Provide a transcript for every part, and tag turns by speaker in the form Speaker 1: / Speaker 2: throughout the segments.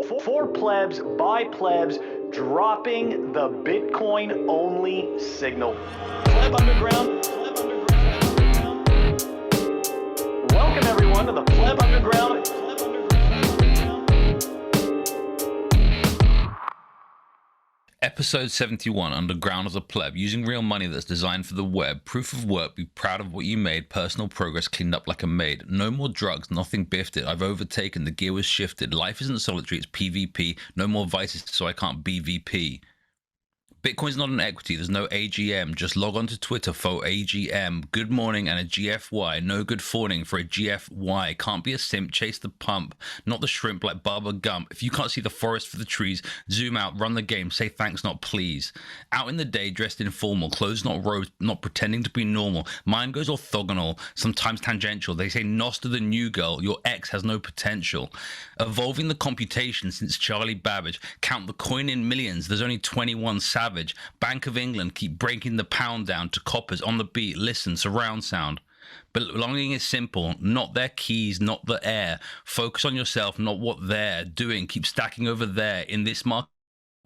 Speaker 1: For plebs, by plebs, dropping the Bitcoin-only signal. Pleb Underground. Welcome everyone to the Pleb Underground.
Speaker 2: Episode 71, Underground as a Pleb, using real money that's designed for the web. Proof of work, be proud of what you made, personal progress cleaned up like a maid. No more drugs, nothing biffed it, I've overtaken, the gear was shifted. Life isn't solitary, it's PvP. No more vices so I can't BVP. Bitcoin's not an equity, there's no AGM. Just log on to Twitter for AGM. Good morning and a GFY. No good fawning for a GFY. Can't be a simp, chase the pump. Not the shrimp like Baba Gump. If you can't see the forest for the trees, zoom out, run the game, say thanks, not please. Out in the day, dressed in formal, clothes not robes, not pretending to be normal. Mind goes orthogonal, sometimes tangential. They say nos to the new girl, your ex has no potential. Evolving the computation since Charlie Babbage. Count the coin in millions, there's only 21 savage. Bank of England keep breaking the pound down to coppers on the beat. Listen, surround sound. Belonging is simple, not their keys, not the air. Focus on yourself, not what they're doing. Keep stacking over there in this market.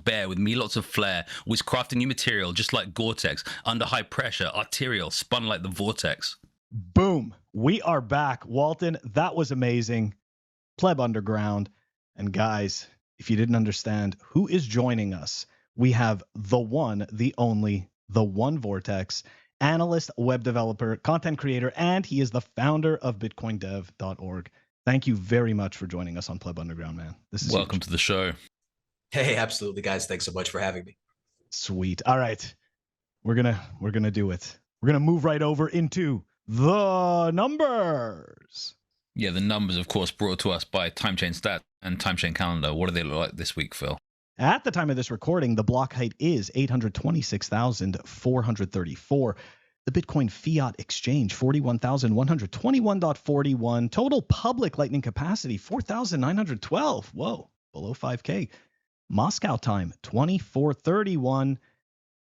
Speaker 2: Bear with me, lots of flair. Always crafting new material, just like Gore-Tex. Under high pressure, arterial, spun like the Vortex.
Speaker 3: Boom. We are back. Walton, that was amazing. Pleb Underground. And guys, if you didn't understand who is joining us, we have the one, the only, TheOneVortex, analyst, web developer, content creator, and he is the founder of bitcoindev.org. Thank you very much for joining us on Pleb Underground, man. This is
Speaker 2: welcome
Speaker 3: huge.
Speaker 2: to the show.
Speaker 4: Hey, absolutely, guys. Thanks so much for having me.
Speaker 3: Sweet. All right. We're gonna do it. We're gonna move right over into the numbers.
Speaker 2: Yeah, the numbers, of course, brought to us by TimeChain Stats and TimeChain Calendar. What do they look like this week, Phil?
Speaker 3: At the time of this recording, the block height is 826,434. The Bitcoin fiat exchange, 41,121.41. Total public lightning capacity, 4,912. Whoa, below 5K. Moscow time, 2431.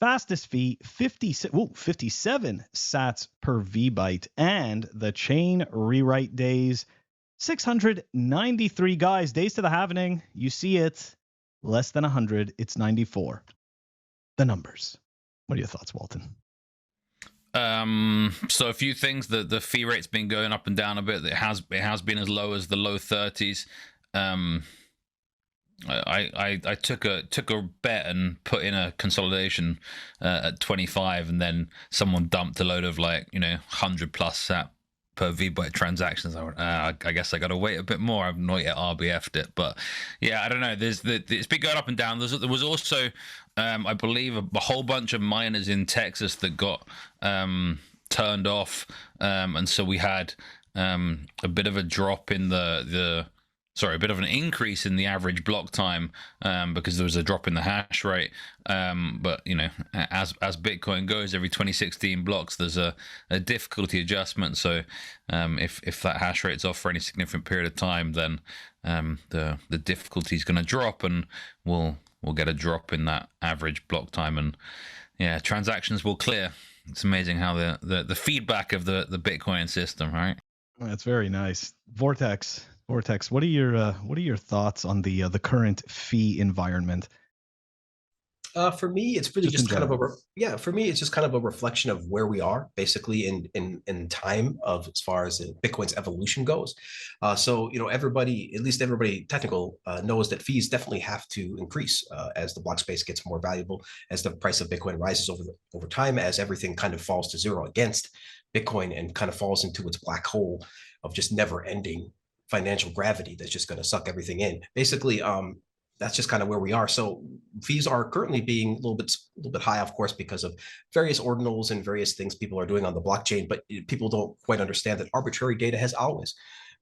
Speaker 3: Fastest fee, 57 sats per VByte. And the chain rewrite days, 693. Guys, days to the halvening. You see it. Less than 100, it's 94. The numbers. What are your thoughts, Walton?
Speaker 2: So a few things. The fee rate's been going up and down a bit. It has been as low as the low 30s. I took a bet and put in a consolidation at 25, and then someone dumped a load of 100 plus sat per VByte transactions. I guess I got to wait a bit more. I've not yet RBF'd it, but yeah, I don't know. It's been going up and down. There was also, I believe, a whole bunch of miners in Texas that got turned off, and so we had a bit of a drop in a bit of an increase in the average block time because there was a drop in the hash rate. But as Bitcoin goes, every 2016 blocks, there's a difficulty adjustment. So if that hash rate's off for any significant period of time, then the difficulty is going to drop, and we'll get a drop in that average block time, and yeah, transactions will clear. It's amazing how the feedback of the Bitcoin system, right?
Speaker 3: That's very nice. Vortex, what are your thoughts on the current fee environment?
Speaker 4: For me, it's really just kind of a reflection of where we are basically in time of as far as Bitcoin's evolution goes. So everybody, at least everybody technical, knows that fees definitely have to increase as the block space gets more valuable, as the price of Bitcoin rises over time, as everything kind of falls to zero against Bitcoin and kind of falls into its black hole of just never ending financial gravity that's just going to suck everything in. Basically, that's just kind of where we are. So fees are currently being a little bit high, of course, because of various ordinals and various things people are doing on the blockchain. But people don't quite understand that arbitrary data has always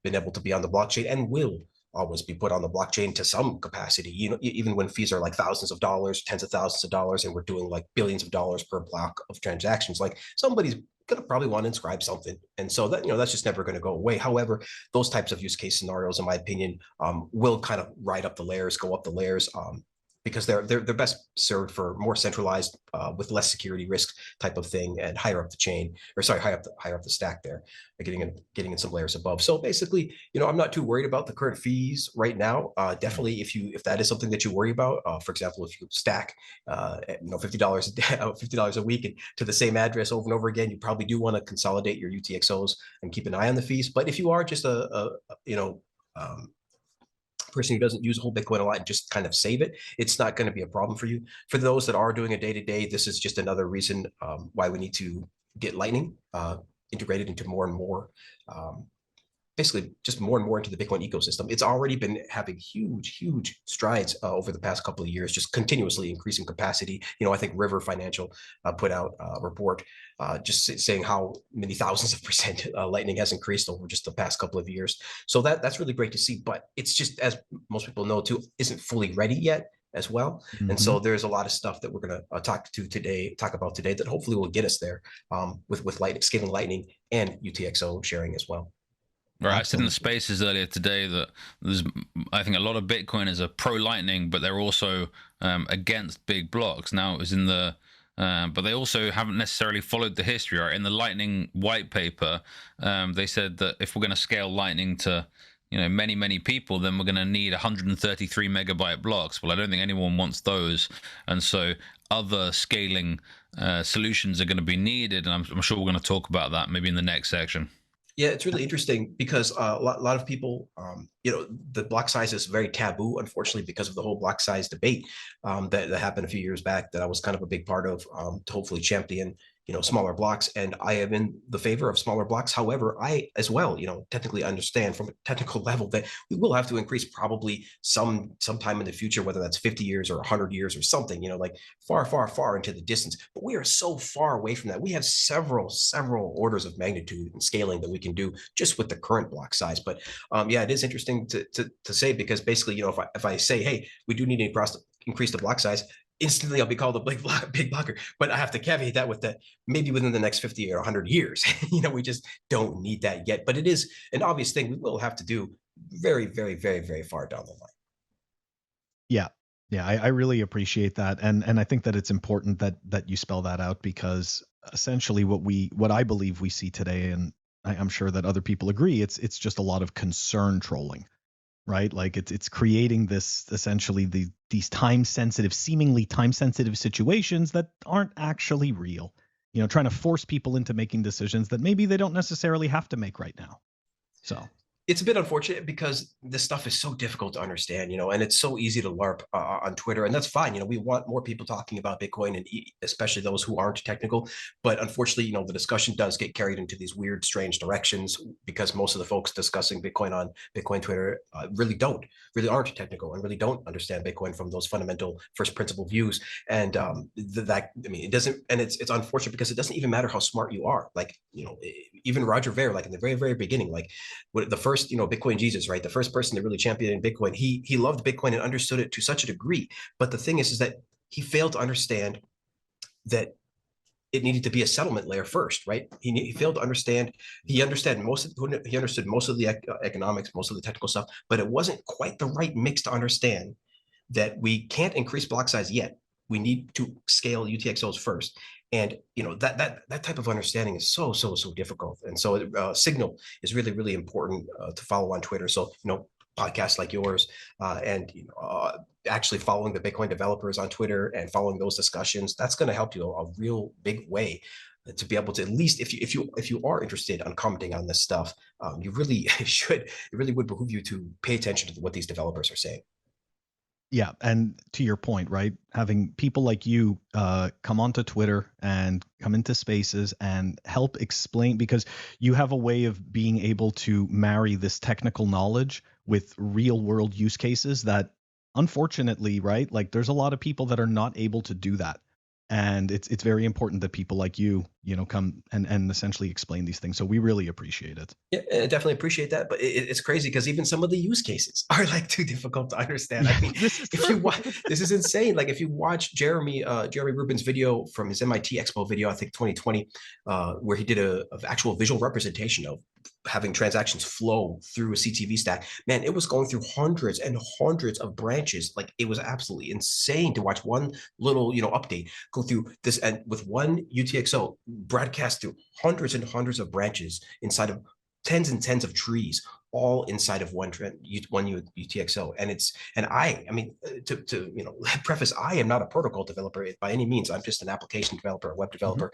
Speaker 4: been able to be on the blockchain and will always be put on the blockchain to some capacity. Even when fees are like thousands of dollars, tens of thousands of dollars, and we're doing like billions of dollars per block of transactions, like somebody's going to probably want to inscribe something. And so that, that's just never going to go away. However, those types of use case scenarios, in my opinion, will kind of ride up the layers, go up the layers. because they're best served for more centralized, with less security risk type of thing, and higher up the chain, or sorry, higher up the stack there, getting in some layers above. So basically, I'm not too worried about the current fees right now. Definitely, if that is something that you worry about, for example, if you stack, $50 a day, $50 a week to the same address over and over again, you probably do want to consolidate your UTXOs and keep an eye on the fees. But if you are just person who doesn't use whole Bitcoin a lot and just kind of save it, it's not going to be a problem for you. For those that are doing a day-to-day, this is just another reason why we need to get Lightning integrated into more and more, basically just more and more into the Bitcoin ecosystem. It's already been having huge strides over the past couple of years, just continuously increasing capacity. I think River Financial put out a report just saying how many thousands of percent Lightning has increased over just the past couple of years. So that's really great to see, but it's just, as most people know too, isn't fully ready yet as well. Mm-hmm. And so there's a lot of stuff that we're going to talk about today that hopefully will get us there with Lightning, scaling Lightning and UTXO sharing as well.
Speaker 2: Right, I said in the spaces earlier today that I think a lot of Bitcoiners are pro Lightning, but they're also against big blocks. Now it was in the, but they also haven't necessarily followed the history. Right, in the Lightning white paper, they said that if we're going to scale Lightning to, many people, then we're going to need 133 megabyte blocks. Well, I don't think anyone wants those, and so other scaling solutions are going to be needed, and I'm sure we're going to talk about that maybe in the next section.
Speaker 4: Yeah, it's really interesting because a lot of people, the block size is very taboo, unfortunately, because of the whole block size debate that happened a few years back that I was kind of a big part of, to hopefully champion, smaller blocks. And I am in the favor of smaller blocks. However, I as well, technically understand from a technical level that we will have to increase probably sometime in the future, whether that's 50 years or 100 years or something, like far into the distance. But we are so far away from that. We have several orders of magnitude and scaling that we can do just with the current block size. But yeah, it is interesting to say, because basically, if I say, hey, we do need to increase the block size, instantly I'll be called a big blocker. But I have to caveat that with that maybe within the next 50 or 100 years. We just don't need that yet. But it is an obvious thing we will have to do very far down the line.
Speaker 3: Yeah, I really appreciate that, and I think that it's important that you spell that out, because essentially what I believe we see today, and I'm sure that other people agree, it's just a lot of concern trolling. Right, like it's creating this essentially these seemingly time sensitive situations that aren't actually real. Trying to force people into making decisions that maybe they don't necessarily have to make right now. So
Speaker 4: it's a bit unfortunate because this stuff is so difficult to understand, and it's so easy to LARP on Twitter, and that's fine. We want more people talking about Bitcoin, and especially those who aren't technical. But unfortunately, the discussion does get carried into these weird, strange directions, because most of the folks discussing Bitcoin on Bitcoin Twitter really aren't technical and really don't understand Bitcoin from those fundamental first principle views. And it doesn't, and it's unfortunate because it doesn't even matter how smart you are. Like, even Roger Ver, like in the very beginning, like the first, Bitcoin Jesus, right? The first person to really champion Bitcoin, he loved Bitcoin and understood it to such a degree. But the thing is that he failed to understand that it needed to be a settlement layer first, right? He failed to understand. He understood most of the economics, most of the technical stuff, but it wasn't quite the right mix to understand that we can't increase block size yet. We need to scale UTXOs first. And that type of understanding is so difficult. And so Signal is really important to follow on Twitter. So podcasts like yours, and actually following the Bitcoin developers on Twitter and following those discussions, that's going to help you a real big way to be able to, at least if you are interested on commenting on this stuff, you really should. It really would behoove you to pay attention to what these developers are saying.
Speaker 3: Yeah, and to your point, right, having people like you come onto Twitter and come into spaces and help explain, because you have a way of being able to marry this technical knowledge with real world use cases that, unfortunately, right, like there's a lot of people that are not able to do that. And it's very important that people like you come and essentially explain these things. So we really appreciate it.
Speaker 4: Yeah, I definitely appreciate that. But it's crazy because even some of the use cases are like too difficult to understand. I mean, this is insane. Like if you watch Jeremy Rubin's video from his MIT Expo video, I think 2020, where he did a actual visual representation of having transactions flow through a CTV stack, man, it was going through hundreds and hundreds of branches. Like, it was absolutely insane to watch one little, update go through this, and with one UTXO broadcast through hundreds and hundreds of branches inside of tens and tens of trees, all inside of one UTXO. And I mean, to preface, I am not a protocol developer by any means. I'm just an application developer, a web developer,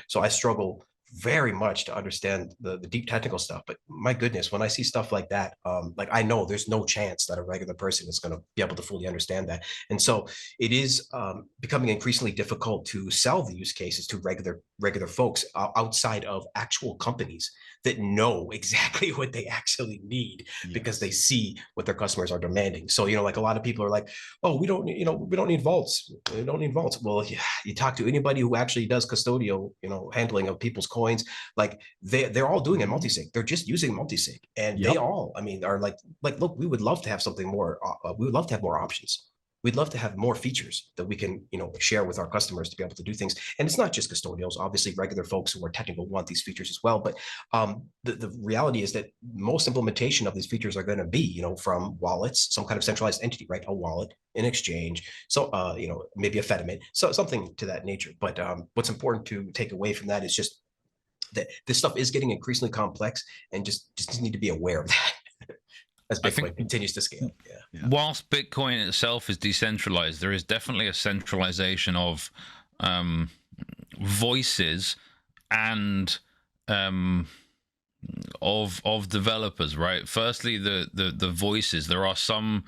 Speaker 4: so I struggle very much to understand the deep technical stuff. But my goodness, when I see stuff like that, like, I know there's no chance that a regular person is going to be able to fully understand that. And so it is becoming increasingly difficult to sell the use cases to regular folks outside of actual companies that know exactly what they actually need, because they see what their customers are demanding. So, like, a lot of people are like, oh, we don't need vaults. We don't need vaults. Well, you talk to anybody who actually does custodial, handling of people's coins, like, they're all doing it multi-sig. They're just using multi-sig, and they all, I mean, are like, look, we would love to have something more. We would love to have more options. We'd love to have more features that we can, share with our customers to be able to do things. And it's not just custodials. Obviously, regular folks who are technical want these features as well. But the reality is that most implementation of these features are going to be, from wallets, some kind of centralized entity, right? A wallet, an exchange, so maybe a Fedimint, so something to that nature. But what's important to take away from that is just that this stuff is getting increasingly complex, and just need to be aware of that. As Bitcoin continues to scale. Yeah.
Speaker 2: Whilst Bitcoin itself is decentralized, there is definitely a centralization of voices and of developers, right? Firstly, the voices. There are some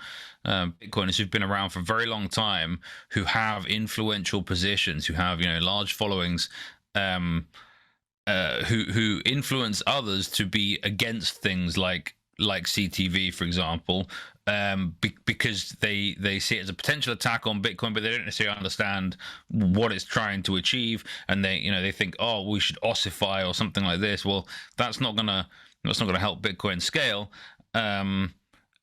Speaker 2: Bitcoiners who've been around for a very long time who have influential positions, who have large followings, who influence others to be against things like CTV, for example, because they see it as a potential attack on Bitcoin, but they don't necessarily understand what it's trying to achieve, and they think, oh, we should ossify or something like this. Well, that's not gonna help Bitcoin scale. And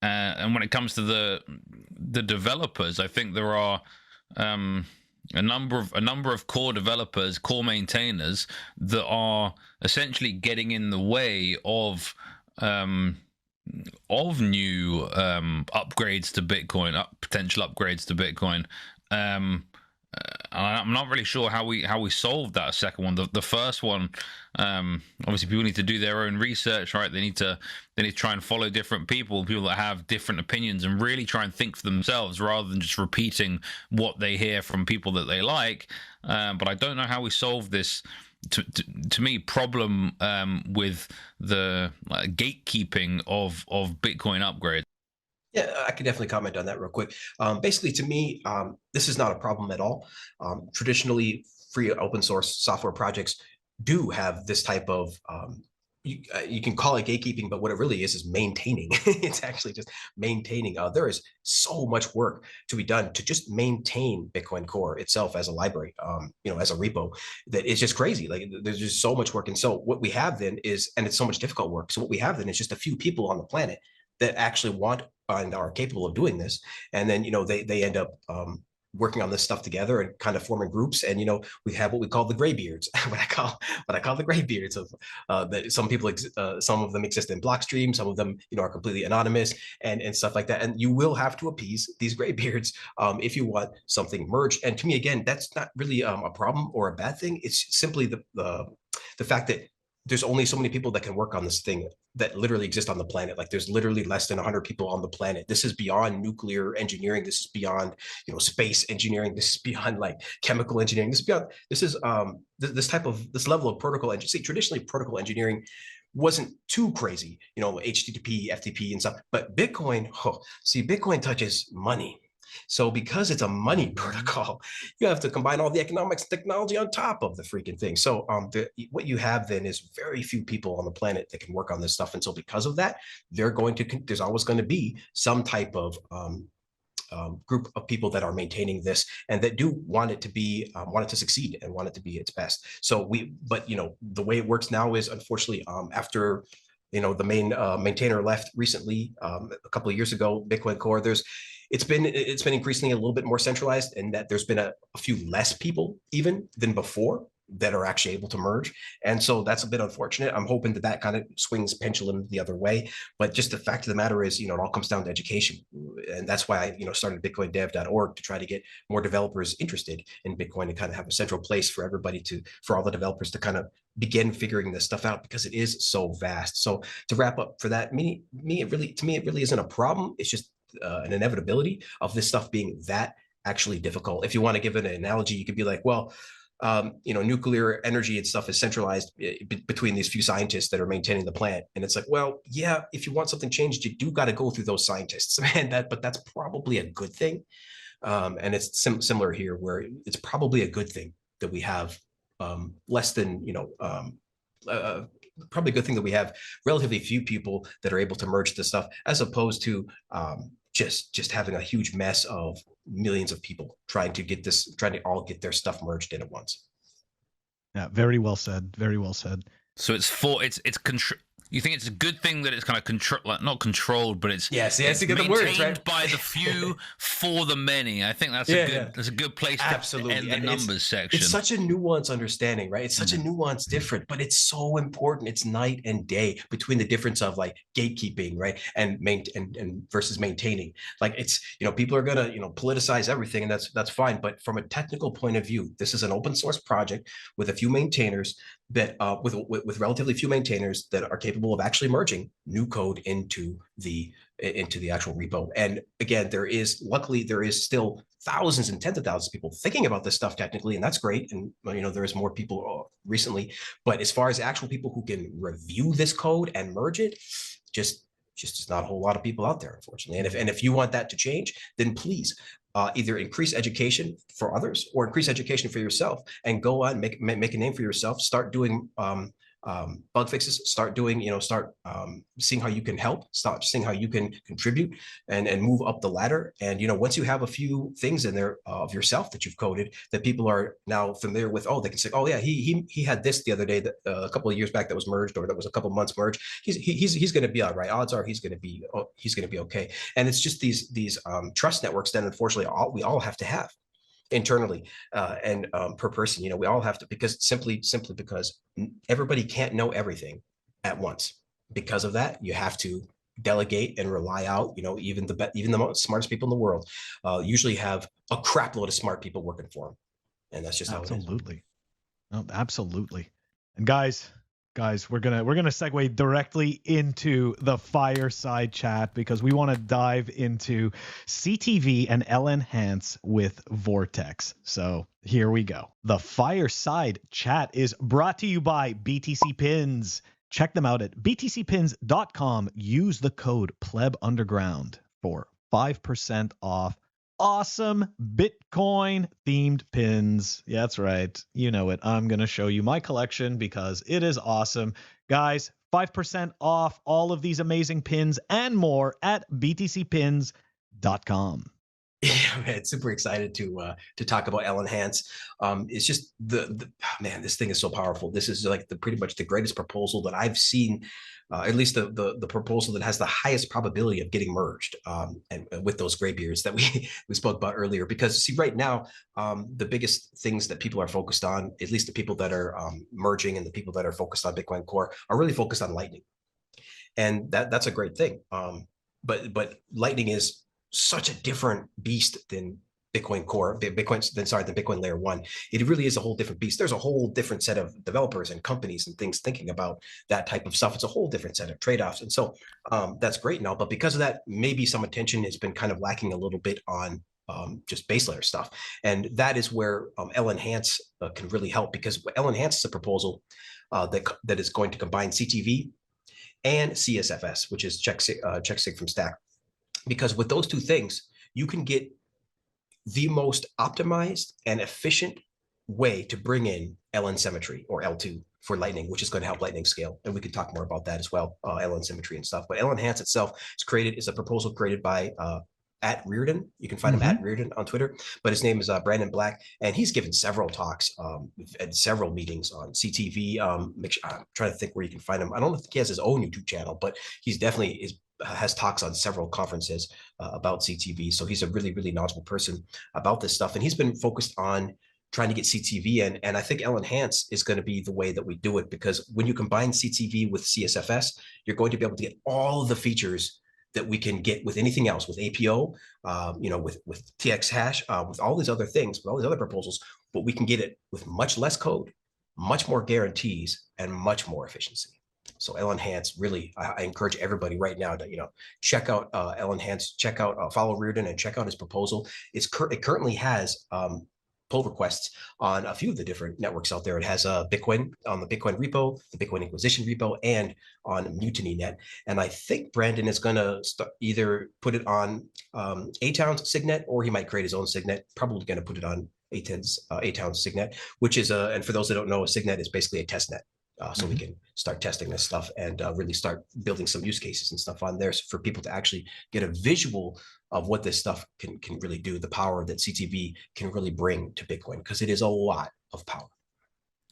Speaker 2: when it comes to the developers, I think there are a number of core developers, core maintainers that are essentially getting in the way of new upgrades to Bitcoin, potential upgrades to Bitcoin. I'm not really sure how we solve that second one. The first one, obviously, people need to do their own research, right? They need to try and follow different people that have different opinions, and really try and think for themselves rather than just repeating what they hear from people that they like. But I don't know how we solve this. To me, problem with the gatekeeping of Bitcoin upgrades.
Speaker 4: Yeah, I can definitely comment on that real quick. Basically, to me, this is not a problem at all. Traditionally, free open source software projects do have this type of you can call it gatekeeping, but what it really is maintaining. It's actually just maintaining. There is so much work to be done to just maintain Bitcoin Core itself as a library, as a repo, that is just crazy. Like, there's just so much work. And so what we have then is, and it's so much difficult work. So what we have then is just a few people on the planet that actually want and are capable of doing this. And then, they end up working on this stuff together and kind of forming groups. And, we have what we call the graybeards, what I call the graybeards of that some people, some of them exist in Blockstream, some of them, are completely anonymous and stuff like that. And you will have to appease these graybeards if you want something merged. And to me, again, that's not really a problem or a bad thing. It's simply the fact that there's only so many people that can work on this thing that literally exist on the planet. Like, there's literally less than 100 people on the planet. This is beyond nuclear engineering. This is beyond, space engineering. This is beyond like chemical engineering. This is this level of protocol engineering. See, traditionally protocol engineering wasn't too crazy, HTTP, FTP and stuff, but Bitcoin, Bitcoin touches money. So because it's a money protocol, you have to combine all the economics and technology on top of the freaking thing. So what you have then is very few people on the planet that can work on this stuff. And so because of that, there's always going to be some type of group of people that are maintaining this and that do want it to succeed and want it to be its best. So the way it works now is, unfortunately, after the main maintainer left recently, a couple of years ago, Bitcoin Core, it's been increasingly a little bit more centralized, in that there's been a few less people even than before that are actually able to merge. And so that's a bit unfortunate. I'm hoping that kind of swings pendulum the other way. But just the fact of the matter is, it all comes down to education. And that's why I, started bitcoindev.org to try to get more developers interested in Bitcoin and kind of have a central place for everybody for all the developers to kind of begin figuring this stuff out, because it is so vast. So to wrap up for that, to me, it really isn't a problem. It's just an inevitability of this stuff being that actually difficult. If you want to give it an analogy, you could be like, well, nuclear energy and stuff is centralized between these few scientists that are maintaining the plant. And it's like, well, yeah, if you want something changed, you do got to go through those scientists, but that's probably a good thing. And it's similar here, where it's probably a good thing that we have less than, probably a good thing that we have relatively few people that are able to merge this stuff, as opposed to just having a huge mess of millions of people trying to all get their stuff merged in at once.
Speaker 3: Yeah, very well said. Very well said.
Speaker 2: So you think it's a good thing that it's kind of not controlled, but it's
Speaker 4: it's
Speaker 2: maintained
Speaker 4: words, right?
Speaker 2: by the few for the many. I think that's that's a good place to end the numbers section.
Speaker 4: It's such a nuanced understanding, right? It's such a nuanced difference, but it's so important. It's night and day between the difference of like gatekeeping, right, and versus maintaining. Like, it's people are gonna politicize everything, and that's fine. But from a technical point of view, this is an open source project with a few maintainers that with relatively few maintainers that are capable of actually merging new code into the actual repo. And again, luckily there is still thousands and tens of thousands of people thinking about this stuff technically, and that's great. And there's more people recently, but as far as actual people who can review this code and merge it, just not a whole lot of people out there, unfortunately. And if you want that to change, then please either increase education for others or increase education for yourself, and go on, make a name for yourself. Start doing bug fixes. Start doing, seeing how you can help. Start seeing how you can contribute and move up the ladder. And once you have a few things in there of yourself that you've coded that people are now familiar with, they can say, oh yeah, he had this the other day that a couple of years back that was merged, or that was a couple of months merged. He's going to be all right. Odds are he's going to be okay. And it's just these trust networks that unfortunately we all have to have internally and per person. We all have to, because simply because everybody can't know everything at once. Because of that, you have to delegate and rely out. Even the smartest people in the world usually have a crap load of smart people working for them, and that's just how it is.
Speaker 3: No, absolutely. And guys, we're gonna segue directly into the fireside chat, because we want to dive into CTV and LnHance with Vortex. So here we go. The fireside chat is brought to you by BTC Pins. Check them out at btcpins.com. Use the code PlebUnderground for 5% off awesome Bitcoin themed pins. Yeah, that's right. You know it. I'm going to show you my collection because it is awesome. Guys, 5% off all of these amazing pins and more at btcpins.com.
Speaker 4: Yeah, man, super excited to talk about LnHance. It's just man, this thing is so powerful. This is like pretty much the greatest proposal that I've seen, at least the proposal that has the highest probability of getting merged, and with those graybeards that we spoke about earlier. Because see, right now, the biggest things that people are focused on, at least the people that are merging and the people that are focused on Bitcoin Core, are really focused on Lightning, and that's a great thing. But Lightning is such a different beast than Bitcoin Core, than Bitcoin Layer 1. It really is a whole different beast. There's a whole different set of developers and companies and things thinking about that type of stuff. It's a whole different set of trade-offs. And so that's great now. But because of that, maybe some attention has been kind of lacking a little bit on just base layer stuff. And that is where LnHance can really help, because LnHance is a proposal that is going to combine CTV and CSFS, which is check sig from stack. Because with those two things, you can get the most optimized and efficient way to bring in LN symmetry, or L2 for Lightning, which is going to help Lightning scale. And we can talk more about that as well, LN symmetry and stuff. But LnHance itself is a proposal created by at Reardon. You can find him at Reardon on Twitter, but his name is Brandon Black, and he's given several talks at several meetings on CTV. I'm trying to think where you can find him. I don't think he has his own YouTube channel, but he's definitely has talks on several conferences about CTV. So he's a really, really knowledgeable person about this stuff. And he's been focused on trying to get CTV in. And I think LnHance is going to be the way that we do it, because when you combine CTV with CSFS, you're going to be able to get all the features that we can get with anything else, with APO, with TX hash, with all these other things, with all these other proposals, but we can get it with much less code, much more guarantees, and much more efficiency. So LnHance, really, I encourage everybody right now to, check out LnHance, check out, follow Reardon, and check out his proposal. It currently has pull requests on a few of the different networks out there. It has Bitcoin on the Bitcoin repo, the Bitcoin Inquisition repo, and on MutinyNet. And I think Brandon is going to either put it on A-Town's Signet, or he might create his own Signet. Probably going to put it on A-Town's Signet, which is and for those that don't know, a Signet is basically a test net. So we can start testing this stuff and really start building some use cases and stuff on there for people to actually get a visual of what this stuff can really do, the power that CTV can really bring to Bitcoin, because it is a lot of power.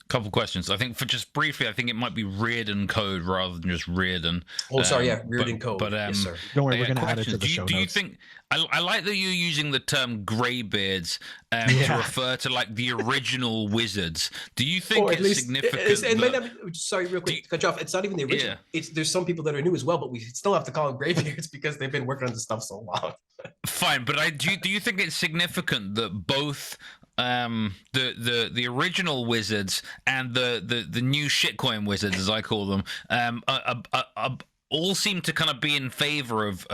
Speaker 2: Couple questions. I think just briefly, I think it might be Reardon code rather than just Reardon.
Speaker 4: Oh, sorry, yeah, Reardon code.
Speaker 2: But
Speaker 4: yes, sir.
Speaker 3: Don't worry, we're going to add it to the show notes.
Speaker 2: Do you think? I like that you're using the term greybeards to refer to like the original wizards. Do you think it's significant?
Speaker 4: Sorry, real quick, to cut you off. It's not even the original. Yeah. There's some people that are new as well, but we still have to call them greybeards because they've been working on this stuff so long.
Speaker 2: Fine, but do you think it's significant that both the original wizards and the new shitcoin wizards, as I call them, all seem to kind of be in favor of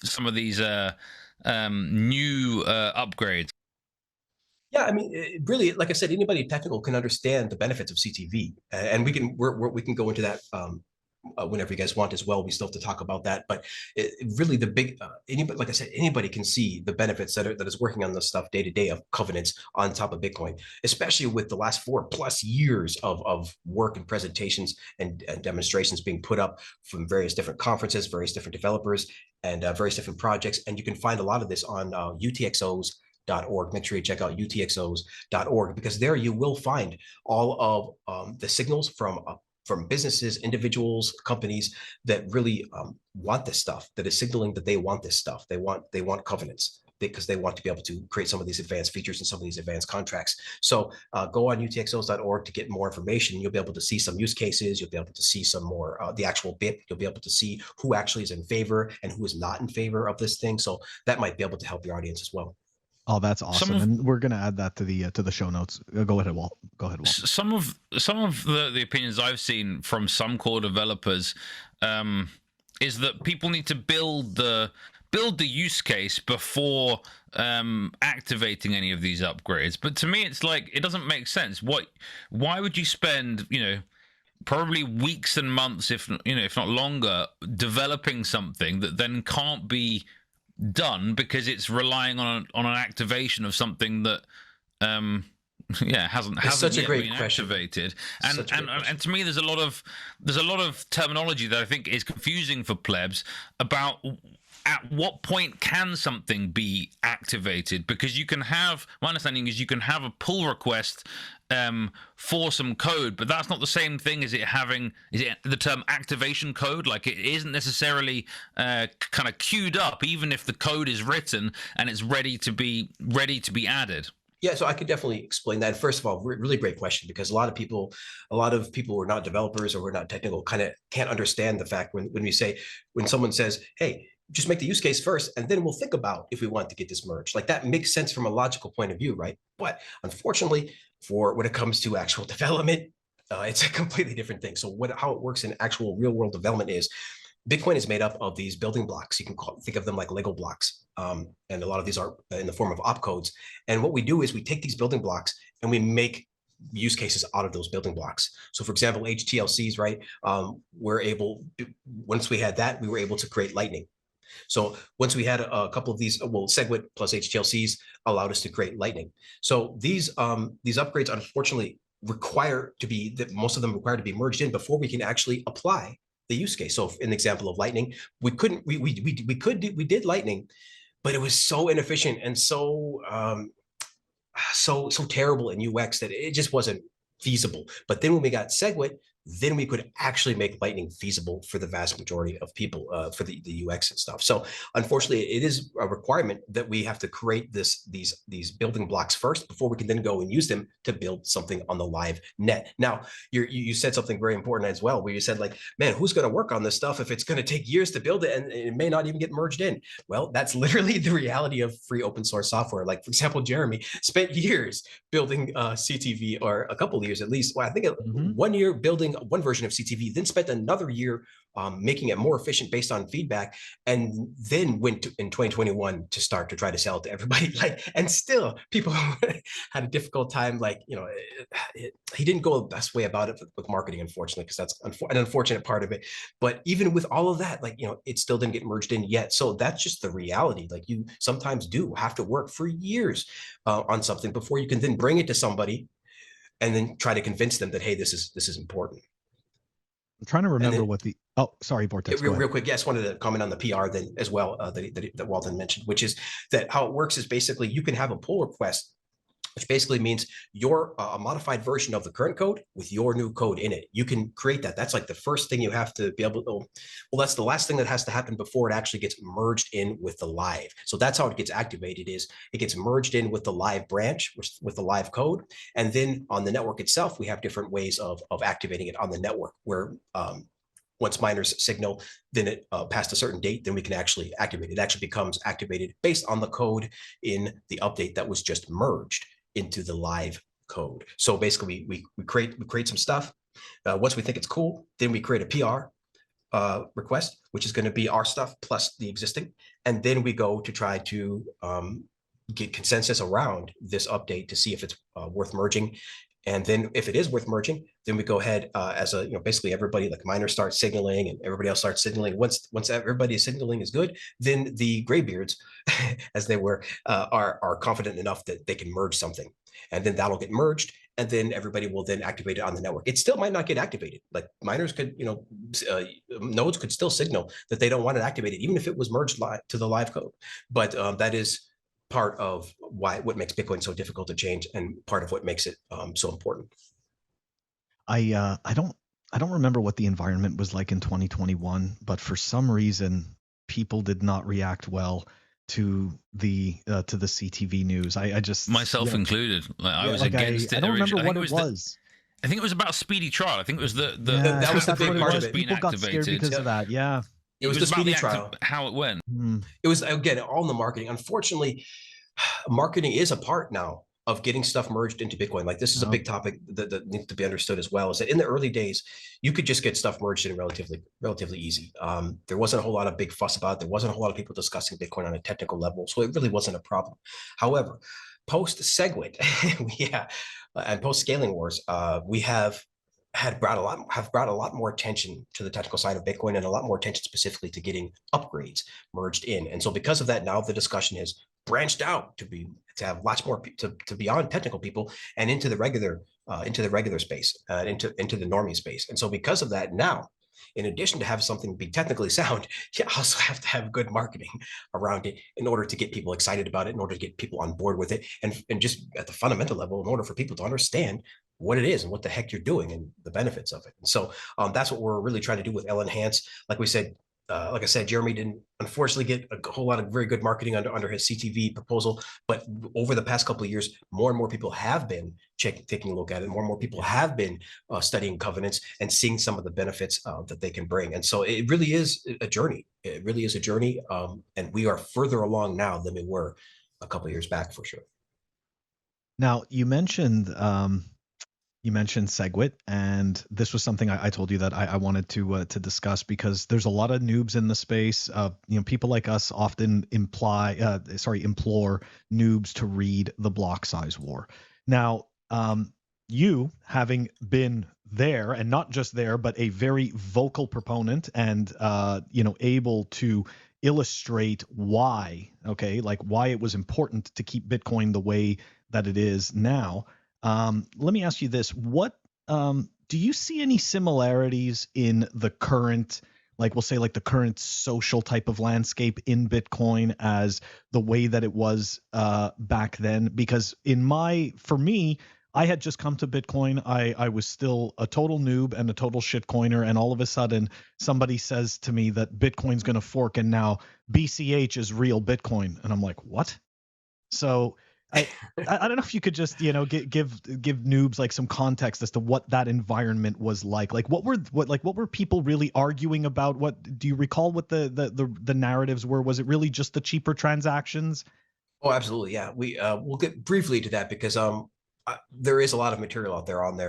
Speaker 2: some of these new upgrades?
Speaker 4: Yeah, I mean, really, like I said, anybody technical can understand the benefits of CTV, and we can go into that whenever you guys want as well. We still have to talk about that, but really the big anybody, like I said, anybody can see the benefits that is working on this stuff day to day of covenants on top of Bitcoin, especially with the last 4+ years of work and presentations and demonstrations being put up from various different conferences, various different developers, and various different projects. And you can find a lot of this on UTXOs.org. Make sure you check out UTXOs.org, because there you will find all of the signals from businesses, individuals, companies that really want this stuff, that is signaling that they want this stuff. They want covenants because they want to be able to create some of these advanced features and some of these advanced contracts. So go on UTXOs.org to get more information. You'll be able to see some use cases. You'll be able to see some more, the actual BIP. You'll be able to see who actually is in favor and who is not in favor of this thing. So that might be able to help your audience as well.
Speaker 3: Oh, that's awesome! And we're gonna add that to the show notes. Go ahead, Walt. Go ahead, Walt.
Speaker 2: Some of the opinions I've seen from some core developers is that people need to build the use case before activating any of these upgrades. But to me, it's like it doesn't make sense. Why would you spend probably weeks and months, if not longer, developing something that then can't be done because it's relying on an activation of something that hasn't
Speaker 4: such
Speaker 2: yet
Speaker 4: a great
Speaker 2: been
Speaker 4: question.
Speaker 2: Activated. And to me there's a lot of terminology that I think is confusing for plebs about at what point can something be activated, because you can have, my understanding is you can have a pull request for some code, but that's not the same thing as the term activation code. Like it isn't necessarily kind of queued up, even if the code is written and it's ready to be added.
Speaker 4: Yeah, so I could definitely explain that. First of all, really great question, because a lot of people who are not developers or who are not technical kind of can't understand the fact when someone says, hey, just make the use case first, and then we'll think about if we want to get this merged. Like that makes sense from a logical point of view, right? But unfortunately, for when it comes to actual development, it's a completely different thing. So how it works in actual real world development is Bitcoin is made up of these building blocks. You can think of them like Lego blocks. And a lot of these are in the form of opcodes. And what we do is we take these building blocks and we make use cases out of those building blocks. So for example, HTLCs, right? Once we had that, we were able to create Lightning. So once we had a couple of these, SegWit plus HTLCs allowed us to create Lightning. So these upgrades, unfortunately, most of them require to be merged in before we can actually apply the use case. So in the example of Lightning, we did Lightning, but it was so inefficient and so terrible in UX that it just wasn't feasible. But then when we got SegWit, then we could actually make Lightning feasible for the vast majority of people, for the UX and stuff. So unfortunately, it is a requirement that we have to create these building blocks first before we can then go and use them to build something on the live net. Now, you said something very important as well, where you said, like, man, who's going to work on this stuff if it's going to take years to build it and it may not even get merged in? Well, that's literally the reality of free open source software. Like, for example, Jeremy spent years building CTV, or a couple of years at least. Well, I think 1 year building one version of CTV, then spent another year making it more efficient based on feedback, and then went to, in 2021 to start to try to sell it to everybody. Like, and still people had a difficult time. Like, you know, he didn't go the best way about it with marketing, unfortunately, because that's an unfortunate part of it. But even with all of that, like, you know, it still didn't get merged in yet. So that's just the reality. Like, you sometimes do have to work for years on something before you can then bring it to somebody and then try to convince them that, hey, this is important.
Speaker 3: I'm trying to remember what the, oh, sorry, Vortex.
Speaker 4: Real quick. Yes, wanted to comment on the PR then as well, that Walton mentioned, which is that how it works is basically you can have a pull request, which basically means your a modified version of the current code with your new code in it. You can create that. That's like the first thing you have to be able to, well, that's the last thing that has to happen before it actually gets merged in with the live. So that's how it gets activated, is it gets merged in with the live branch, with the live code. And then on the network itself, we have different ways of activating it on the network, where once miners signal, then it past a certain date, then we can actually activate it. It actually becomes activated based on the code in the update that was just merged into the live code. So basically, we create some stuff. Once we think it's cool, then we create a PR request, which is going to be our stuff plus the existing, and then we go to try to get consensus around this update to see if it's worth merging. And then if it is worth merging, then we go ahead as a, you know, basically everybody, like miners start signaling and everybody else starts signaling. Once everybody's signaling is good, then the graybeards, as they were, are confident enough that they can merge something. And then that'll get merged, and then everybody will then activate it on the network. It still might not get activated. Like, miners could, you know, nodes could still signal that they don't want it activated, even if it was merged to the live code. But that is part of what makes Bitcoin so difficult to change, and part of what makes it so important.
Speaker 3: I don't remember what the environment was like in 2021, but for some reason people did not react well to the CTV news. I just,
Speaker 2: myself included, like, I was against it.
Speaker 3: I don't remember what it was.
Speaker 2: I think it was about a speedy trial. I think it was the
Speaker 4: that was the big part of it.
Speaker 3: People got scared because of that. Yeah.
Speaker 4: It was the speedy trial.
Speaker 2: How it went.
Speaker 4: It was, again, all in the marketing. Unfortunately, marketing is a part now of getting stuff merged into Bitcoin. Like, this is a big topic that needs to be understood as well, is that in the early days, you could just get stuff merged in relatively easy. There wasn't a whole lot of big fuss about it. There wasn't a whole lot of people discussing Bitcoin on a technical level. So it really wasn't a problem. However, post SegWit, and post Scaling Wars, we have brought a lot more attention to the technical side of Bitcoin, and a lot more attention specifically to getting upgrades merged in. And so because of that, now the discussion has branched out to have lots more to beyond technical people and into the regular space, into the normie space. And so because of that, now, in addition to have something be technically sound, you also have to have good marketing around it in order to get people excited about it, in order to get people on board with it, and just at the fundamental level, in order for people to understand what it is and what the heck you're doing and the benefits of it. And so that's what we're really trying to do with LnHance. Like I said, Jeremy didn't unfortunately get a whole lot of very good marketing under his CTV proposal, but over the past couple of years, more and more people have been taking a look at it. More and more people have been studying covenants and seeing some of the benefits that they can bring. And so it really is a journey. It really is a journey, and we are further along now than we were a couple of years back, for sure.
Speaker 3: Now, you mentioned SegWit, and this was something I told you that I wanted to discuss, because there's a lot of noobs in the space. People like us often implore noobs to read the block size war. Now, you having been there, and not just there, but a very vocal proponent, and able to illustrate why it was important to keep Bitcoin the way that it is now. Let me ask you this. What do you see any similarities in the current, the current social type of landscape in Bitcoin as the way that it was back then? Because for me, I had just come to Bitcoin. I was still a total noob and a total shitcoiner. And all of a sudden somebody says to me that Bitcoin's going to fork and now BCH is real Bitcoin. And I'm like, what? So I don't know if you could just, you know, give noobs like some context as to what that environment was like. Like what were people really arguing about? What do you recall what the narratives were? Was it really just the cheaper transactions?
Speaker 4: Oh, absolutely. Yeah. We'll get briefly to that because there is a lot of material out there on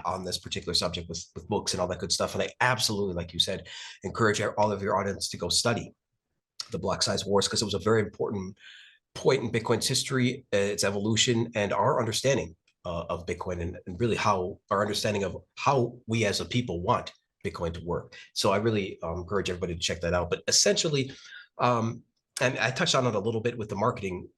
Speaker 4: on this particular subject with books and all that good stuff. And I absolutely, like you said, encourage all of your audience to go study the block size wars because it was a very important point in Bitcoin's history, its evolution, and our understanding of Bitcoin and really how our understanding of how we as a people want Bitcoin to work. So I really encourage everybody to check that out. But essentially, and I touched on it a little bit with the marketing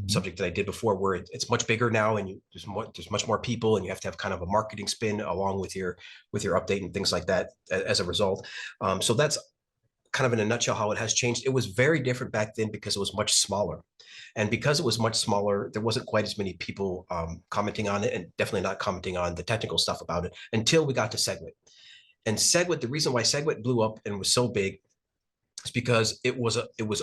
Speaker 4: subject that I did before, where it's much bigger now, and there's much more people, and you have to have kind of a marketing spin along with your update and things like that as a result. So that's kind of in a nutshell how it has changed. It was very different back then because it was much smaller, and because it was much smaller, there wasn't quite as many people commenting on it, and definitely not commenting on the technical stuff about it until we got to SegWit. And SegWit, the reason why SegWit blew up and was so big is because it was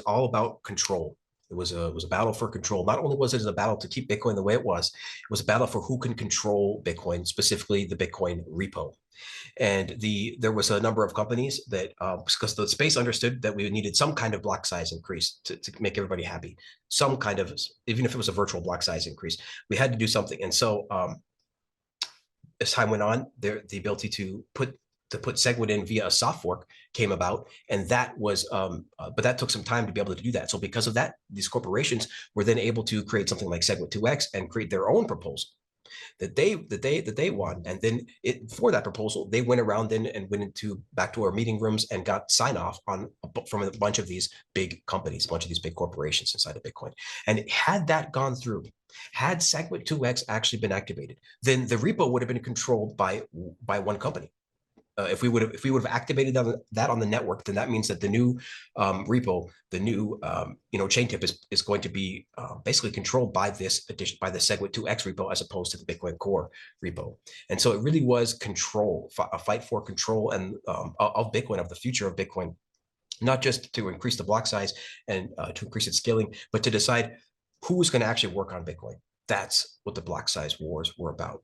Speaker 4: all about control. It was a battle for control. Not only was it a battle to keep Bitcoin the way it was a battle for who can control Bitcoin, specifically the Bitcoin repo. And there was a number of companies that, because the space understood that we needed some kind of block size increase to make everybody happy, some kind of, even if it was a virtual block size increase, we had to do something. And so as time went on, the ability to put SegWit in via a soft fork came about, and that was but that took some time to be able to do that. So because of that, these corporations were then able to create something like SegWit 2x and create their own proposal that they won. And then for that proposal, they went around then and went into backdoor meeting rooms and got sign off from a bunch of these big companies, a bunch of these big corporations inside of Bitcoin. And had that gone through, had SegWit 2x actually been activated, then the repo would have been controlled by one company. If we would have activated that on the network, then that means that the new repo, the new chain tip is going to be basically controlled by this addition, by the SegWit 2x repo, as opposed to the Bitcoin Core repo. And so it really was control, a fight for control and of Bitcoin, of the future of Bitcoin, not just to increase the block size and to increase its scaling, but to decide who's going to actually work on Bitcoin. That's what the block size wars were about.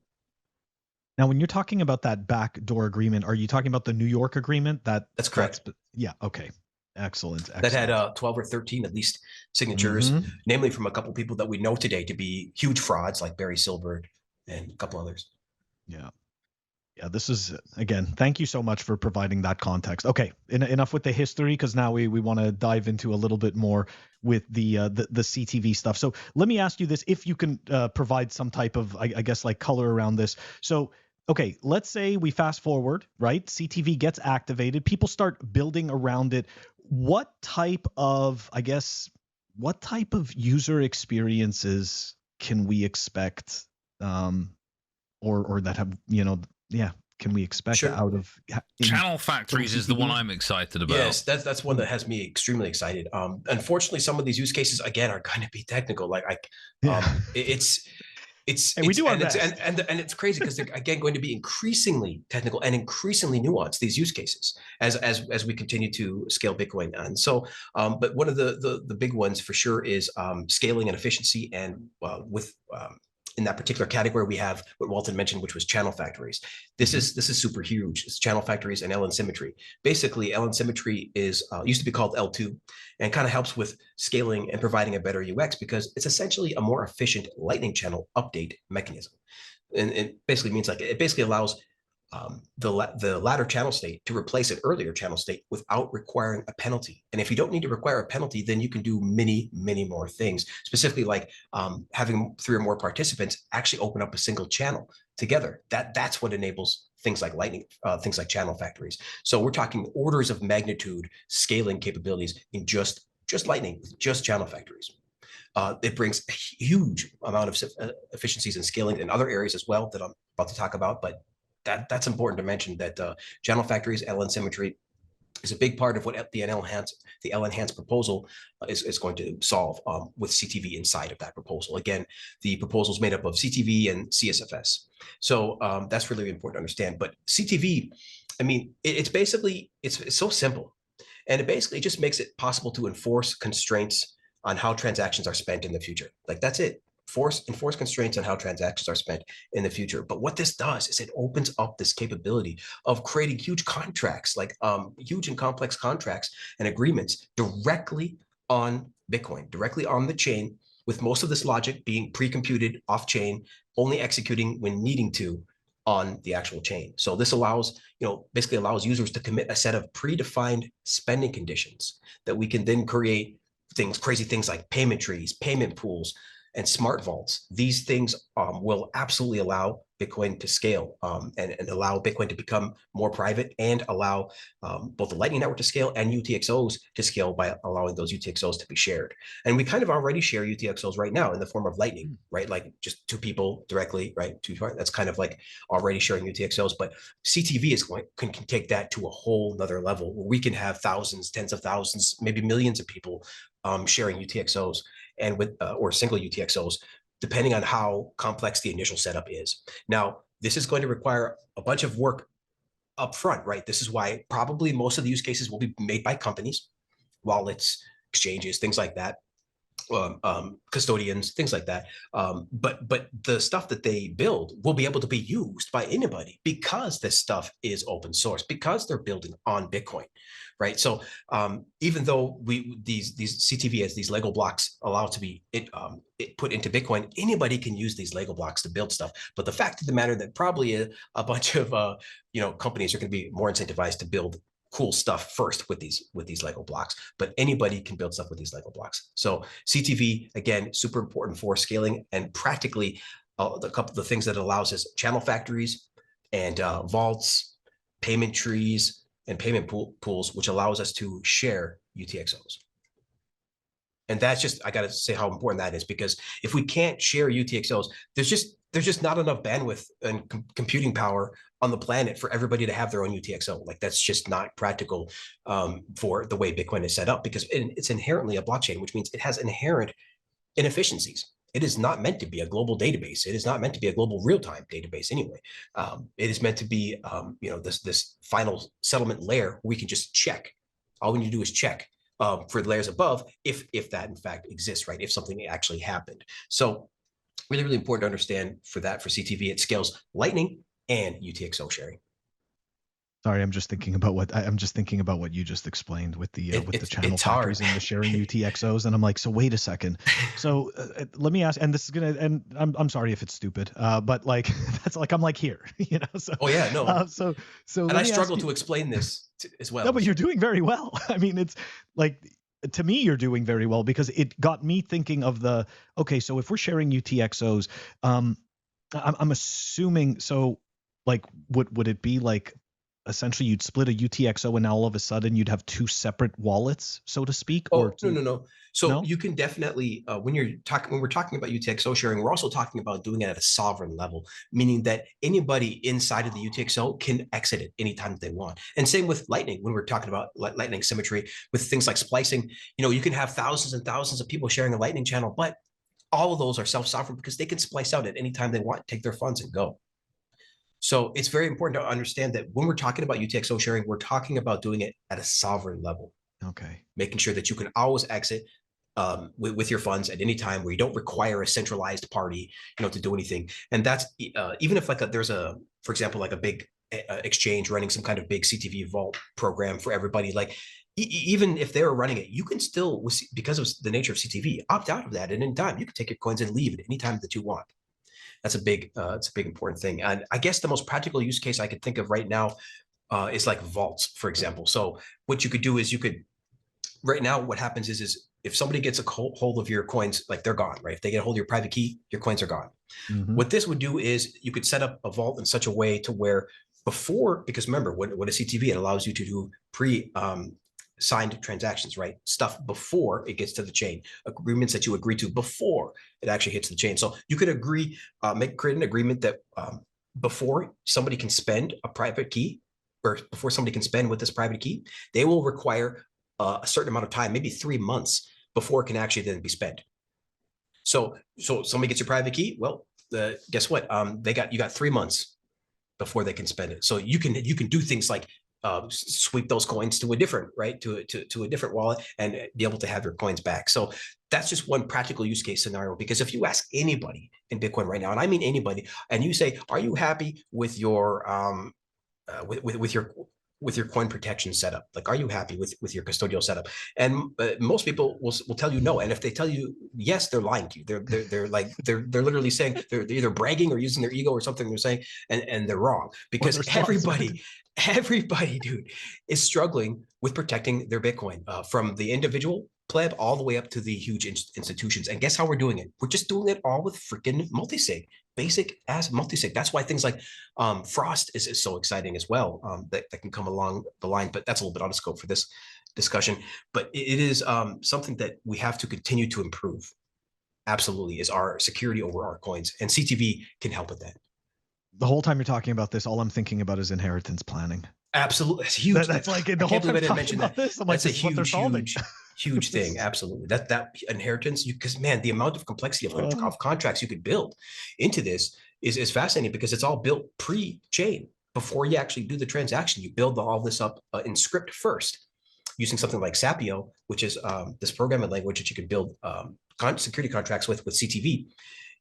Speaker 3: Now, when you're talking about that backdoor agreement, are you talking about the New York agreement? That's correct. Yeah. Okay. Excellent.
Speaker 4: That had 12 or 13 at least signatures, namely from a couple of people that we know today to be huge frauds, like Barry Silbert and a couple others.
Speaker 3: Yeah. Yeah. This is, again, thank you so much for providing that context. Okay. Enough with the history, because now we want to dive into a little bit more with the CTV stuff. So let me ask you this, if you can provide some type of, I guess, like color around this. So, okay, let's say we fast forward, right? CTV gets activated. People start building around it. What type of user experiences can we expect, or that have, can we expect out of
Speaker 2: Channel Factories is the one I'm excited about.
Speaker 4: Yes, that's one that has me extremely excited. Unfortunately, some of these use cases again are going to be technical.
Speaker 3: And we do our best.
Speaker 4: And it's crazy because they're again going to be increasingly technical and increasingly nuanced, these use cases, as we continue to scale Bitcoin. And so, but one of the big ones for sure is scaling and efficiency. And in that particular category, we have what Walton mentioned, which was channel factories. This is super huge. It's channel factories and LN symmetry. Basically, LN symmetry is used to be called L2, and kind of helps with scaling and providing a better UX because it's essentially a more efficient Lightning channel update mechanism. And it basically means it basically allows the latter channel state to replace an earlier channel state without requiring a penalty. And if you don't need to require a penalty, then you can do many more things, specifically like having 3 or more participants actually open up a single channel together. That's what enables things like Lightning, things like channel factories. So we're talking orders of magnitude scaling capabilities in just Lightning, just channel factories. It brings a huge amount of efficiencies and scaling in other areas as well that I'm about to talk about, but that's important to mention that channel factories, LN symmetry, is a big part of what the LnHance proposal is going to solve with CTV inside of that proposal. Again, the proposal is made up of CTV and CSFS. So that's really important to understand. But CTV, I mean, it's basically, it's so simple. And it basically just makes it possible to enforce constraints on how transactions are spent in the future. Like that's it. Enforce constraints on how transactions are spent in the future. But what this does is it opens up this capability of creating huge contracts, like huge and complex contracts and agreements directly on Bitcoin, directly on the chain, with most of this logic being pre-computed off-chain, only executing when needing to on the actual chain. So this allows, basically allows users to commit a set of predefined spending conditions that we can then create crazy things like payment trees, payment pools, and smart vaults. These things will absolutely allow Bitcoin to scale and allow Bitcoin to become more private, and allow both the Lightning Network to scale and UTXOs to scale by allowing those UTXOs to be shared. And we kind of already share UTXOs right now in the form of Lightning, right? Like just two people directly, right? That's kind of like already sharing UTXOs. But CTV can take that to a whole nother level where we can have thousands, tens of thousands, maybe millions of people sharing UTXOs and with or single UTXOs, depending on how complex the initial setup is. Now, this is going to require a bunch of work up front, right? This is why probably most of the use cases will be made by companies, wallets, exchanges, things like that, custodians, things like that. But the stuff that they build will be able to be used by anybody because this stuff is open source, because they're building on Bitcoin, right? So even though these CTV as these Lego blocks allow to be put into Bitcoin, anybody can use these Lego blocks to build stuff. But the fact of the matter that probably a bunch of companies are going to be more incentivized to build cool stuff first with these Lego blocks, but anybody can build stuff with these Lego blocks. So CTV, again, super important for scaling, and practically the things that it allows is channel factories and vaults, payment trees, and payment pools, which allows us to share UTXOs. And that's just, I got to say how important that is, because if we can't share UTXOs, there's just not enough bandwidth and computing power on the planet for everybody to have their own UTXO. Like that's just not practical for the way Bitcoin is set up, because it's inherently a blockchain, which means it has inherent inefficiencies. It is not meant to be a global database. It is not meant to be a global real-time database anyway. It is meant to be, this final settlement layer where we can just check. All we need to do is check for the layers above, if that in fact exists, right? If something actually happened. So really, really important to understand for CTV, it scales Lightning and UTXO sharing.
Speaker 3: Sorry, I'm just thinking about what you just explained with the channel factories and the sharing UTXOs, and I'm like, so wait a second. So let me ask, and this is gonna, and I'm sorry if it's stupid, but like that's like I'm like here, So
Speaker 4: oh yeah, no.
Speaker 3: So
Speaker 4: and I struggle to explain this as well.
Speaker 3: No, but you're doing very well. I mean, it's like, to me, you're doing very well, because it got me thinking of okay, so if we're sharing UTXOs, I'm assuming, so like, would it be like, essentially you'd split a UTXO and now all of a sudden you'd have two separate wallets, so to speak?
Speaker 4: No. So you can definitely, when we're talking about UTXO sharing, we're also talking about doing it at a sovereign level, meaning that anybody inside of the UTXO can exit it anytime they want. And same with Lightning, when we're talking about Lightning symmetry with things like splicing, you can have thousands and thousands of people sharing a Lightning channel, but all of those are self-sovereign because they can splice out at any time they want, take their funds and go. So it's very important to understand that when we're talking about UTXO sharing, we're talking about doing it at a sovereign level.
Speaker 3: Okay.
Speaker 4: Making sure that you can always exit with your funds at any time, where you don't require a centralized party, to do anything. And that's even if there's for example, like a big exchange running some kind of big CTV vault program for everybody, like even if they were running it, you can still, because of the nature of CTV, opt out of that at any time. You can take your coins and leave at any time that you want. That's it's a big important thing. And I guess the most practical use case I could think of right now is like vaults, for example. So what you could do is right now, what happens is if somebody gets a hold of your coins, like they're gone, right? If they get a hold of your private key, your coins are gone. Mm-hmm. What this would do is you could set up a vault in such a way to where because remember, when a CTV, it allows you to do signed transactions, right? Stuff before it gets to the chain, agreements that you agree to before it actually hits the chain. So you could create an agreement that before somebody can spend a private key, or before somebody can spend with this private key, they will require a certain amount of time, maybe 3 months, before it can actually then be spent. So somebody gets your private key. Well, guess what? You got 3 months before they can spend it. So you can do things like sweep those coins to a different to a different wallet and be able to have your coins back. So that's just one practical use case scenario. Because if you ask anybody in Bitcoin right now, and I mean anybody, and you say, "Are you happy with your with your coin protection setup? Like, are you happy with your custodial setup?" And most people will tell you no. And if they tell you yes, they're lying to you. They're literally saying they're either bragging or using their ego or something they're saying, and they're wrong, because everybody, dude, is struggling with protecting their Bitcoin, from the individual pleb all the way up to the huge institutions. And guess how we're doing it? We're just doing it all with freaking multisig. Basic as multisig. That's why things like Frost is so exciting as well, that can come along the line. But that's a little bit out of scope for this discussion. But it is something that we have to continue to improve. Absolutely, is our security over our coins, and CTV can help with that.
Speaker 3: The whole time you're talking about this, all I'm thinking about is inheritance planning.
Speaker 4: Absolutely, it's huge.
Speaker 3: That's like the whole time I didn't mention that. This, I'm like,
Speaker 4: that's a
Speaker 3: huge
Speaker 4: huge thing. Absolutely, that inheritance, because man, the amount of complexity of contracts you could build into this is fascinating, because it's all built pre-chain. Before you actually do the transaction, you build all this up in script first, using something like Sapio, which is this programming language that you can build security contracts with CTV.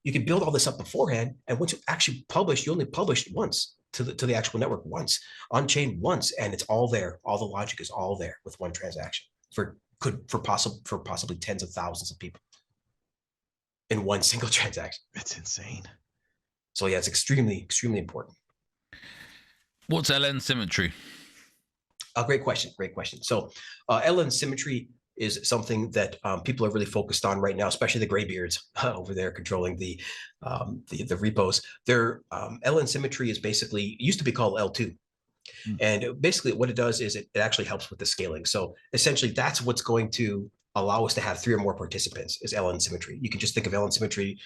Speaker 4: You can build all this up beforehand, and once you actually publish, you only publish once to the actual network once, on chain once, and it's all there. All the logic is all there with one transaction for possibly tens of thousands of people in one single transaction.
Speaker 3: That's insane.
Speaker 4: So yeah, it's extremely important.
Speaker 2: What's LN symmetry?
Speaker 4: Great question. So LN symmetry is something that people are really focused on right now, especially the graybeards over there controlling the repos. Their LN symmetry is basically, used to be called L2. And basically what it does is it actually helps with the scaling. So essentially that's what's going to allow us to have 3 or more participants, is LN symmetry. You can just think of LN symmetry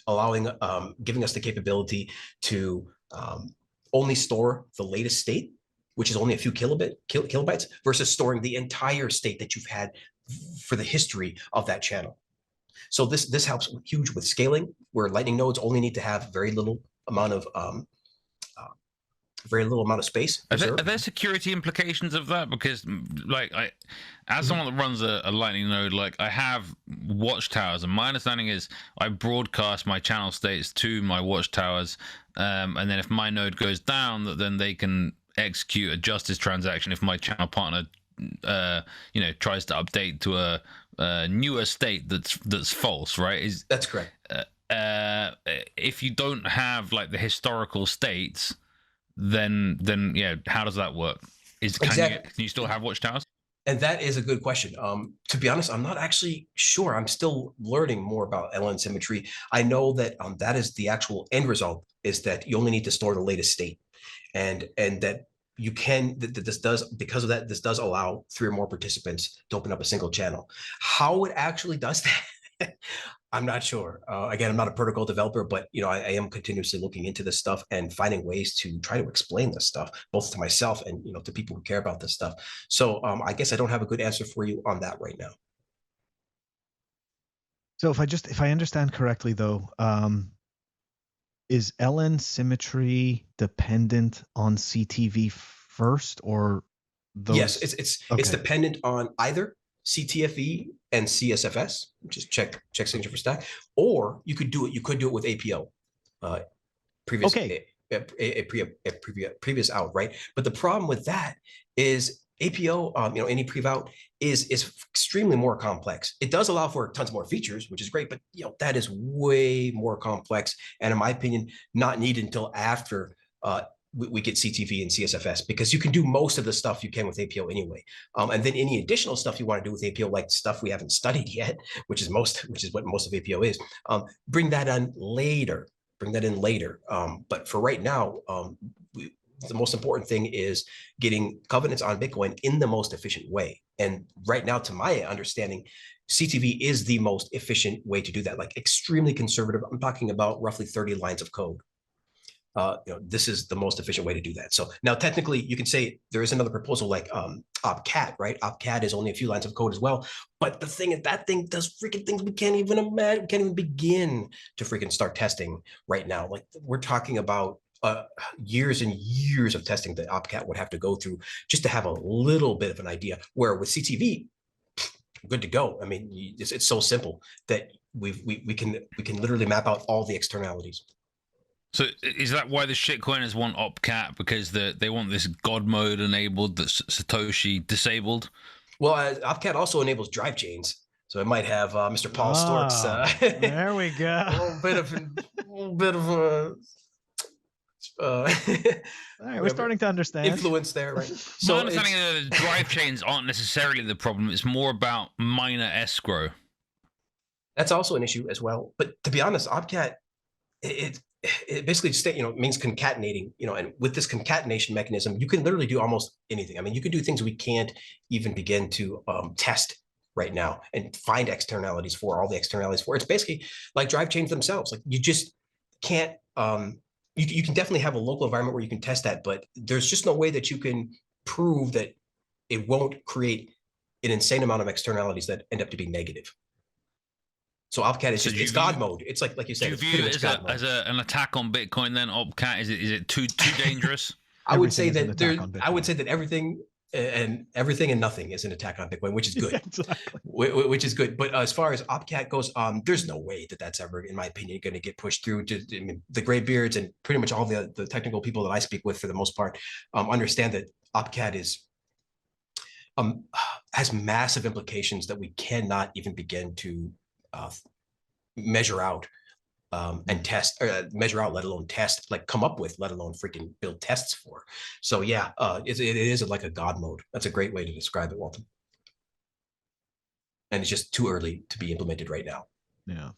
Speaker 4: allowing, giving us the capability to only store the latest state, which is only a few kilobytes, versus storing the entire state that you've had for the history of that channel. So this helps huge with scaling, where Lightning nodes only need to have very little amount of space.
Speaker 2: Are there security implications of that? Because like as someone that runs a Lightning node, like I have watchtowers, and my understanding is I broadcast my channel states to my watchtowers, and then if my node goes down, then they can execute a justice transaction if my channel partner tries to update to a newer state that's false, right?
Speaker 4: That's correct.
Speaker 2: If you don't have like the historical states, then yeah, how does that work? Can you still have watchtowers?
Speaker 4: And that is a good question. To be honest, I'm not actually sure. I'm still learning more about LN symmetry. I know that that is the actual end result, is that you only need to store the latest state, and that you can, this does allow 3 or more participants to open up a single channel. How it actually does that, I'm not sure. Again, I'm not a protocol developer, but I am continuously looking into this stuff and finding ways to try to explain this stuff, both to myself and to people who care about this stuff. So I guess I don't have a good answer for you on that right now.
Speaker 3: So if I understand correctly, though, is LN symmetry dependent on CTV first, or those?
Speaker 4: Yes, it's dependent on either CTFE and CSFS, which is check signature for stack, or you could do it with APO, previous out, right? But the problem with that is APO, any prevout is extremely more complex. It does allow for tons more features, which is great, but that is way more complex, and in my opinion, not needed until after we get CTV and CSFS, because you can do most of the stuff you can with APO anyway. And then any additional stuff you want to do with APO, like stuff we haven't studied yet, which is what most of APO is, bring that in later. But for right now, the most important thing is getting covenants on Bitcoin in the most efficient way. And right now, to my understanding, CTV is the most efficient way to do that, like extremely conservative. I'm talking about roughly 30 lines of code. this is the most efficient way to do that. So now technically you can say there is another proposal like opcat, right? Opcat is only a few lines of code as well. But the thing is that thing does freaking things we can't even imagine, can't even begin to freaking start testing right now. Like we're talking about years and years of testing that opcat would have to go through just to have a little bit of an idea, where with CTV, good to go. I mean, it's so simple that we can literally map out all the externalities.
Speaker 2: So is that why the shitcoiners want opcat, because they want this God mode enabled that Satoshi disabled?
Speaker 4: Well, opcat also enables drive chains, so it might have Mr. Paul Stork's.
Speaker 3: There we go.
Speaker 4: a little bit of
Speaker 3: all right, we're starting to understand
Speaker 4: influence there, right?
Speaker 2: So my understanding is that drive chains aren't necessarily the problem. It's more about minor escrow.
Speaker 4: That's also an issue as well. But to be honest, opcat it basically means concatenating, and with this concatenation mechanism, you can literally do almost anything. I mean, you can do things we can't even begin to test right now and find externalities for, all the externalities for. It's basically like drive chains themselves. Like you just can't, you can definitely have a local environment where you can test that, but there's just no way that you can prove that it won't create an insane amount of externalities that end up to be negative. So opcat is it's God mode. It's like you said.
Speaker 2: Do you view it as an attack on Bitcoin? Then opcat is it too dangerous?
Speaker 4: I would say that everything and nothing is an attack on Bitcoin, which is good.
Speaker 3: Exactly.
Speaker 4: Which is good. But as far as opcat goes, there's no way that that's ever, in my opinion, going to get pushed through. The graybeards and pretty much all the technical people that I speak with, for the most part, understand that opcat is has massive implications that we cannot even begin to measure out and test, or measure out, let alone test, like come up with, let alone freaking build tests for. So yeah, it is like a God mode. That's a great way to describe it, Walton. And it's just too early to be implemented right now.
Speaker 3: Yeah.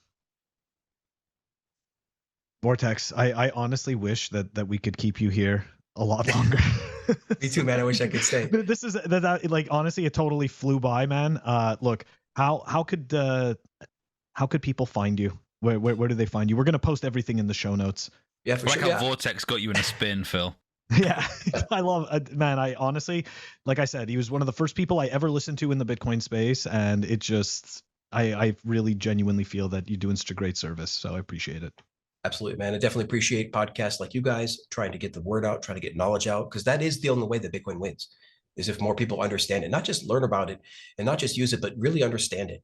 Speaker 3: Vortex, I honestly wish that we could keep you here a lot longer.
Speaker 4: Me too, man. I wish I could stay.
Speaker 3: This is that like, honestly, it totally flew by, man. Look, how could people find you? Where do they find you? We're gonna post everything in the show notes.
Speaker 4: Yeah, for sure.
Speaker 2: Like how Vortex got you in a spin, Phil.
Speaker 3: Yeah, I love, man. I honestly, like I said, he was one of the first people I ever listened to in the Bitcoin space, and it just, I really genuinely feel that you're doing such a great service. So I appreciate it.
Speaker 4: Absolutely, man. I definitely appreciate podcasts like you guys trying to get the word out, trying to get knowledge out, because that is the only way that Bitcoin wins, is if more people understand it, not just learn about it and not just use it, but really understand it.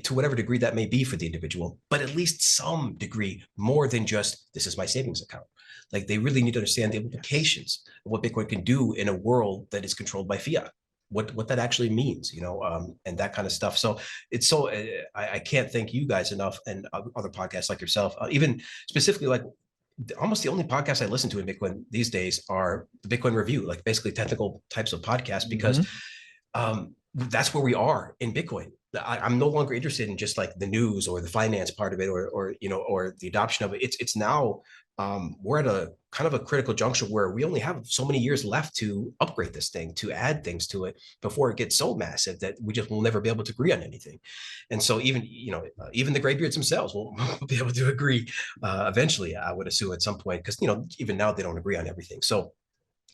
Speaker 4: To whatever degree that may be for the individual, but at least some degree, more than just, this is my savings account. Like they really need to understand the implications of what Bitcoin can do in a world that is controlled by fiat, what that actually means, and that kind of stuff. So it's so, I can't thank you guys enough, and other podcasts like yourself, even specifically, like almost the only podcasts I listen to in Bitcoin these days are the Bitcoin Review, like basically technical types of podcasts, because that's where we are in Bitcoin. I'm no longer interested in just like the news or the finance part of it, or the adoption of it. It's now we're at a kind of a critical juncture where we only have so many years left to upgrade this thing, to add things to it before it gets so massive that we just will never be able to agree on anything. And so even the graybeards themselves will be able to agree eventually, I would assume, at some point, because even now they don't agree on everything. So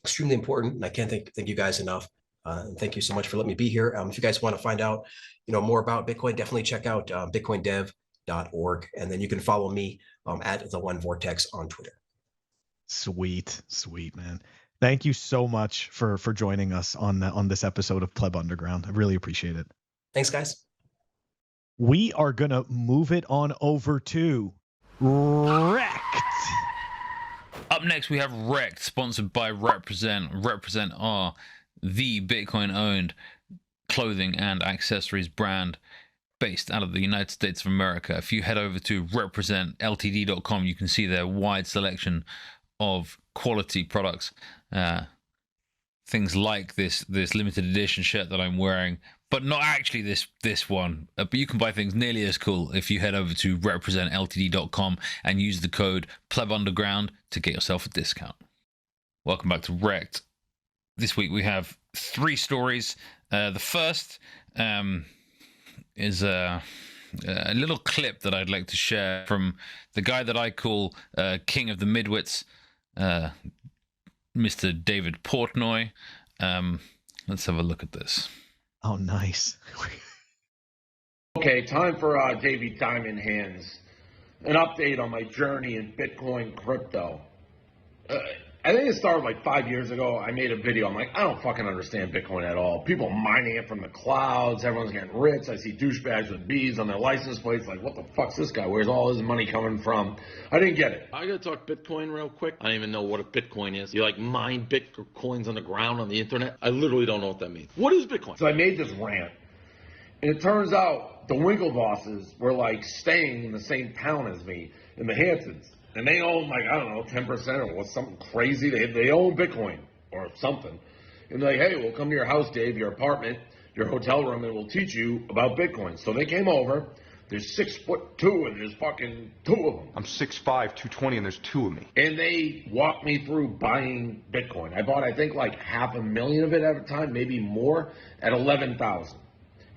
Speaker 4: extremely important, and I can't thank you guys enough. And thank you so much for letting me be here. If you guys want to find out, more about Bitcoin, definitely check out bitcoindev.org, and then you can follow me at TheOneVortex on Twitter. Sweet,
Speaker 3: man. Thank you so much for joining us on this episode of Pleb Underground. I really appreciate it.
Speaker 4: Thanks, guys.
Speaker 3: We are gonna move it on over to REKT.
Speaker 2: Up next, we have REKT, sponsored by Represent. Represent are the Bitcoin-owned clothing and accessories brand based out of the United States of America. If you head over to representltd.com, you can see their wide selection of quality products. Things like this limited edition shirt that I'm wearing, but not actually this one. But you can buy things nearly as cool if you head over to representltd.com and use the code PlebUnderground to get yourself a discount. Welcome back to REKT. This week we have 3 stories. The first is a little clip that I'd like to share from the guy that I call King of the Midwits, Mr. David Portnoy. Let's have a look at this.
Speaker 3: Oh, nice.
Speaker 5: Okay, time for Davey Diamond Hands. An update on my journey in Bitcoin crypto. I think it started like 5 years ago. I made a video. I'm like, I don't fucking understand Bitcoin at all. People mining it from the clouds. Everyone's getting rich. I see douchebags with bees on their license plates. Like, what the fuck's this guy? Where's all his money coming from? I didn't get it. I gotta talk Bitcoin real quick. I don't even know what a Bitcoin is. You like mine Bitcoins on the ground on the internet? I literally don't know what that means. What is Bitcoin? So I made this rant. And it turns out the Winklevosses were like staying in the same town as me in the Hamptons. And they own like, I don't know, 10% or what's something crazy. They own Bitcoin or something. And they're like, hey, we'll come to your house, Dave, your apartment, your hotel room, and we'll teach you about Bitcoin. So they came over. There's 6'2" and there's fucking 2 of them.
Speaker 6: I'm 6'5", 220, and there's 2 of me.
Speaker 5: And they walked me through buying Bitcoin. I bought, I think, like 500,000 of it at a time, maybe more, at 11,000.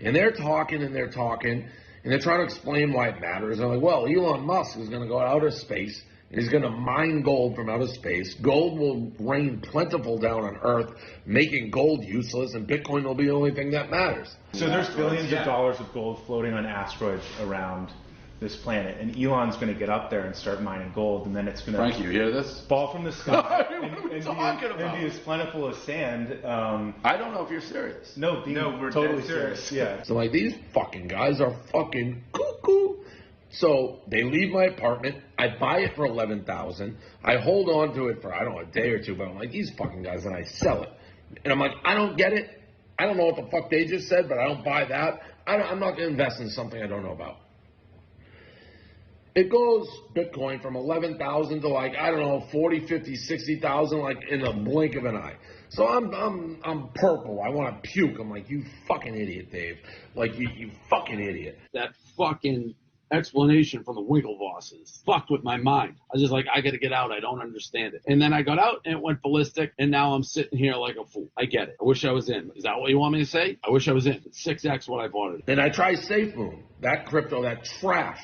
Speaker 5: And they're talking and they're talking. And they're trying to explain why it matters. I'm like, well, Elon Musk is going to go to outer space. And he's going to mine gold from outer space. Gold will rain plentiful down on Earth, making gold useless, and Bitcoin will be the only thing that matters.
Speaker 7: So there's billions of dollars of gold floating on asteroids around this planet, and Elon's going to get up there and start mining gold, and then it's going to
Speaker 5: Frank, you hear this?
Speaker 7: fall from the sky
Speaker 5: and
Speaker 7: be as plentiful as sand.
Speaker 5: I don't know if you're serious.
Speaker 7: No, we're totally serious. Yeah.
Speaker 5: So like these fucking guys are fucking cuckoo. So they leave my apartment. I buy it for 11,000. I hold on to it for, I don't know, a day or two, but I'm like, these fucking guys, and I sell it. And I'm like, I don't get it. I don't know what the fuck they just said, but I don't buy that. I'm not going to invest in something I don't know about. It goes Bitcoin from 11,000 to like, I don't know, 40, 50, 60,000, like in the blink of an eye. So I'm purple. I want to puke. I'm like, you fucking idiot, Dave. Like, you fucking idiot.
Speaker 8: That fucking explanation from the Winklevosses fucked with my mind. I was just like, I got to get out. I don't understand it. And then I got out and it went ballistic. And now I'm sitting here like a fool. I get it. I wish I was in. Is that what you want me to say? I wish I was in. It's 6x what I bought it.
Speaker 5: Then I try SafeMoon. That crypto, that trash.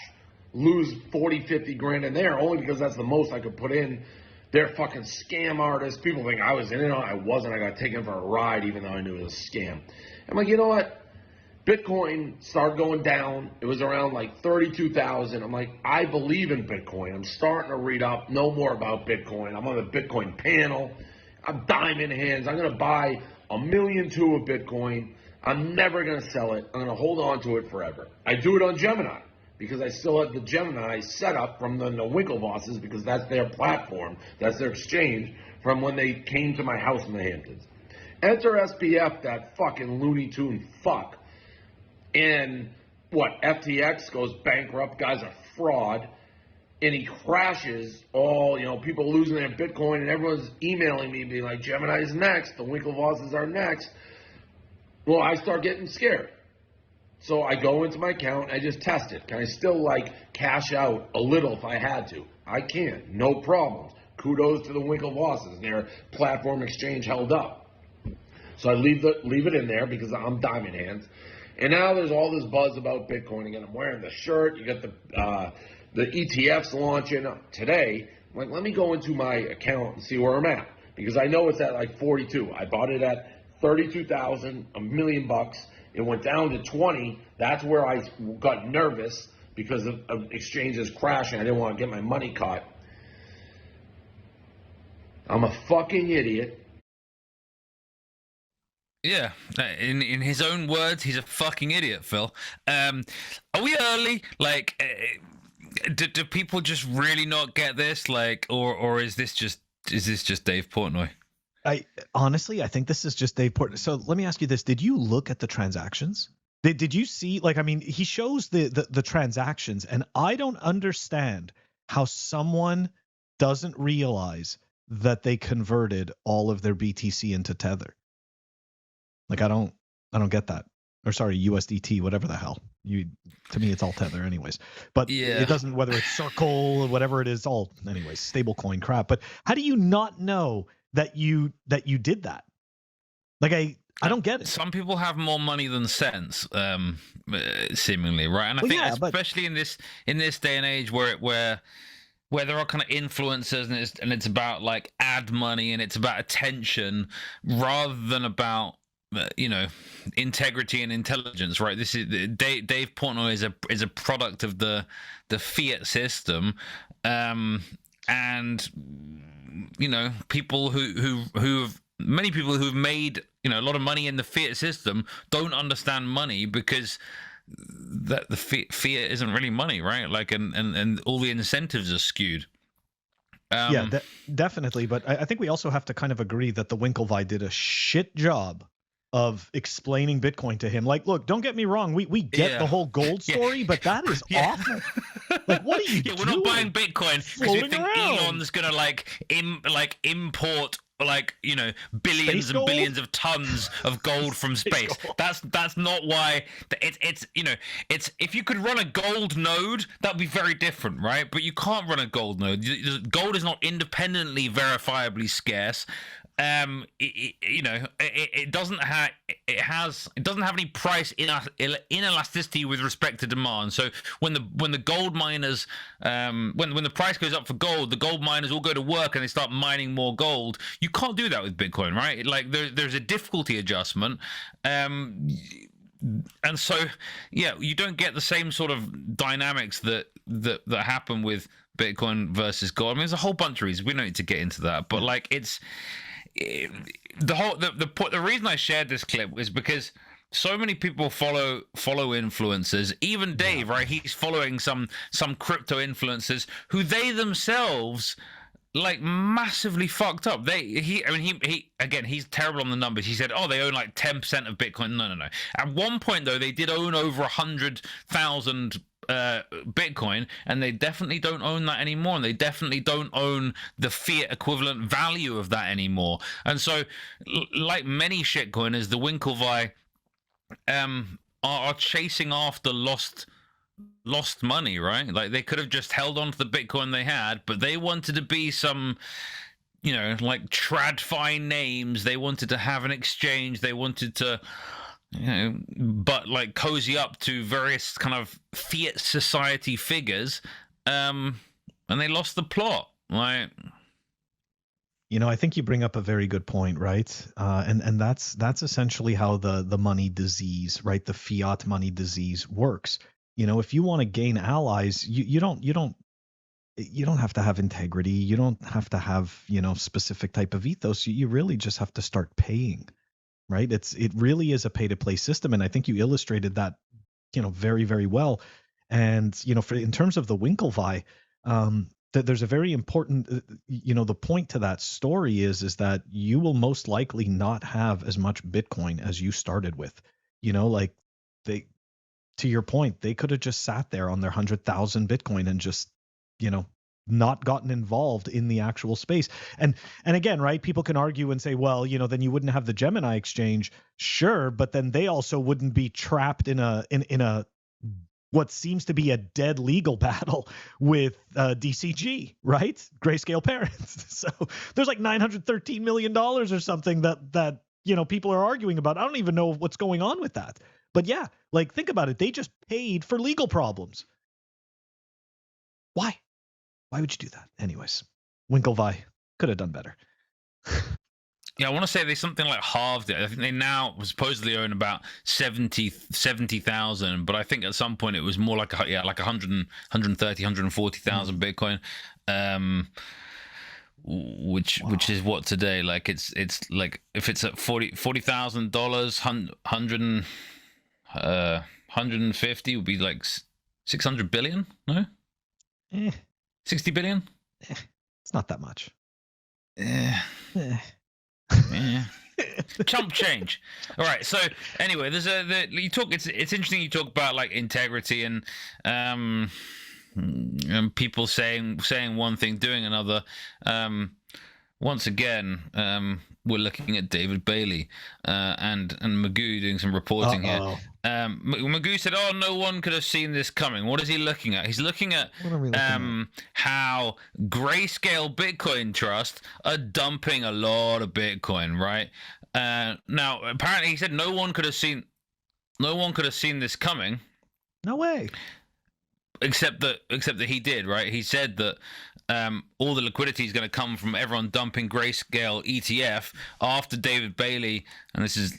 Speaker 5: Lose 40, 50 grand in there only because that's the most I could put in. They're fucking scam artists. People think I was in it. I wasn't. I got taken for a ride even though I knew it was a scam. I'm like, you know what? Bitcoin started going down. It was around like 32,000. I'm like, I believe in Bitcoin. I'm starting to read up, know more about Bitcoin. I'm on the Bitcoin panel. I'm diamond hands. I'm going to buy 1.2 million of Bitcoin. I'm never going to sell it. I'm going to hold on to it forever. I do it on Gemini because I still have the Gemini set up from the Winklevosses because that's their platform. That's their exchange from when they came to my house in the Hamptons. Enter SPF, that fucking Looney Tune fuck. And what, FTX goes bankrupt, guy's a fraud, and he crashes all, people losing their Bitcoin, and everyone's emailing me being like, Gemini's next, the Winklevosses are next. Well, I start getting scared. So I go into my account, I just test it. Can I still cash out a little if I had to? I can, no problems. Kudos to the Winklevosses, their platform exchange held up. So I leave it in there because I'm diamond hands. And now there's all this buzz about Bitcoin again. I'm wearing the shirt. You got the ETFs launching today. I'm like, let me go into my account and see where I'm at because I know it's at like 42. I bought it at 32,000, $1 million. It went down to 20. That's where I got nervous because of exchanges crashing. I didn't want to get my money caught. I'm a fucking idiot.
Speaker 2: Yeah, in his own words, he's a fucking idiot, Phil. Are we early? Do people just really not get this? Or is this just Dave Portnoy?
Speaker 3: I think this is just Dave Portnoy. So let me ask you this: did you look at the transactions? Did you see? He shows the transactions, and I don't understand how someone doesn't realize that they converted all of their BTC into Tether. I don't get that. Or sorry, USDT, whatever the hell. To me, it's all Tether anyways. But yeah. It doesn't, whether it's Circle, whatever it is, all anyways, stable coin crap. But how do you not know that you did that? I don't get it.
Speaker 2: Some people have more money than sense, seemingly, right? And I think especially in this day and age where there are kind of influencers and it's about like ad money and it's about attention rather than about integrity and intelligence, right? This is Dave Portnoy is a product of the fiat system, and people many people who've made a lot of money in the fiat system don't understand money because that the fiat isn't really money, right? Like and all the incentives are skewed.
Speaker 3: Definitely, but I think we also have to kind of agree that the Winklevi did a shit job of explaining Bitcoin to him. Like, look, don't get me wrong, we get the whole gold story, but that is awful. Like, what are you doing?
Speaker 2: We're not buying Bitcoin because we think Elon's gonna import billions and billions of tons of gold from space. That's not why. It's if you could run a gold node, that'd be very different, right? But you can't run a gold node. Gold is not independently verifiably scarce. It doesn't have any price inelasticity with respect to demand. So when the gold miners when the price goes up for gold, the gold miners all go to work and they start mining more gold. You can't do that with Bitcoin, right? Like there's a difficulty adjustment, and so you don't get the same sort of dynamics that happen with Bitcoin versus gold. I mean, there's a whole bunch of reasons. We don't need to get into that, but like it's. The reason I shared this clip is because so many people follow influencers. Even Dave, right? He's following some crypto influencers who they themselves like massively fucked up. He's terrible on the numbers. He said, they own like 10% of Bitcoin. No. At one point though, they did own over 100,000 Bitcoin, and they definitely don't own that anymore, and they definitely don't own the fiat equivalent value of that anymore. And so like many shitcoiners, the Winklevi are chasing after lost money, right? Like they could have just held on to the Bitcoin they had, but they wanted to be some like tradfi names. They wanted to have an exchange. They wanted to but like cozy up to various kind of fiat society figures, and they lost the plot. Like,
Speaker 3: I think you bring up a very good point, right? And that's essentially how the money disease, right? The fiat money disease works. If you want to gain allies, you don't have to have integrity. You don't have to have specific type of ethos. You really just have to start paying. Right. It really is a pay to play system. And I think you illustrated that, very, very well. And, in terms of the Winklevi, that there's a very important, the point to that story is that you will most likely not have as much Bitcoin as you started with, to your point, they could have just sat there on their 100,000 Bitcoin and just, not gotten involved in the actual space. And again, right, people can argue and say, well, then you wouldn't have the Gemini exchange. Sure, but then they also wouldn't be trapped in a what seems to be a dead legal battle with DCG, right? Grayscale parents. So there's like $913 million or something that people are arguing about. I don't even know what's going on with that. But yeah, like think about it. They just paid for legal problems. Why? Why would you do that? Anyways, Winklevi could have done better.
Speaker 2: Yeah, I want to say they something like halved it. I think they now supposedly own about 70,000, but I think at some point it was more like 130, 140,000 Bitcoin, which is what today, like it's like if it's at $40,000, 150 would be like 600 billion. No. 60 billion?
Speaker 3: It's not that much.
Speaker 2: Yeah. Chump change. All right. So anyway, there's it's interesting you talk about like integrity and people saying one thing, doing another. Once again, we're looking at David Bailey and Magoo doing some reporting here. Magoo said, no one could have seen this coming. What is he looking at? He's looking at how Grayscale Bitcoin Trust are dumping a lot of Bitcoin, right? Now, apparently, he said no one could have seen this coming.
Speaker 3: No way.
Speaker 2: Except that he did, right? He said that all the liquidity is going to come from everyone dumping Grayscale ETF after David Bailey, and this is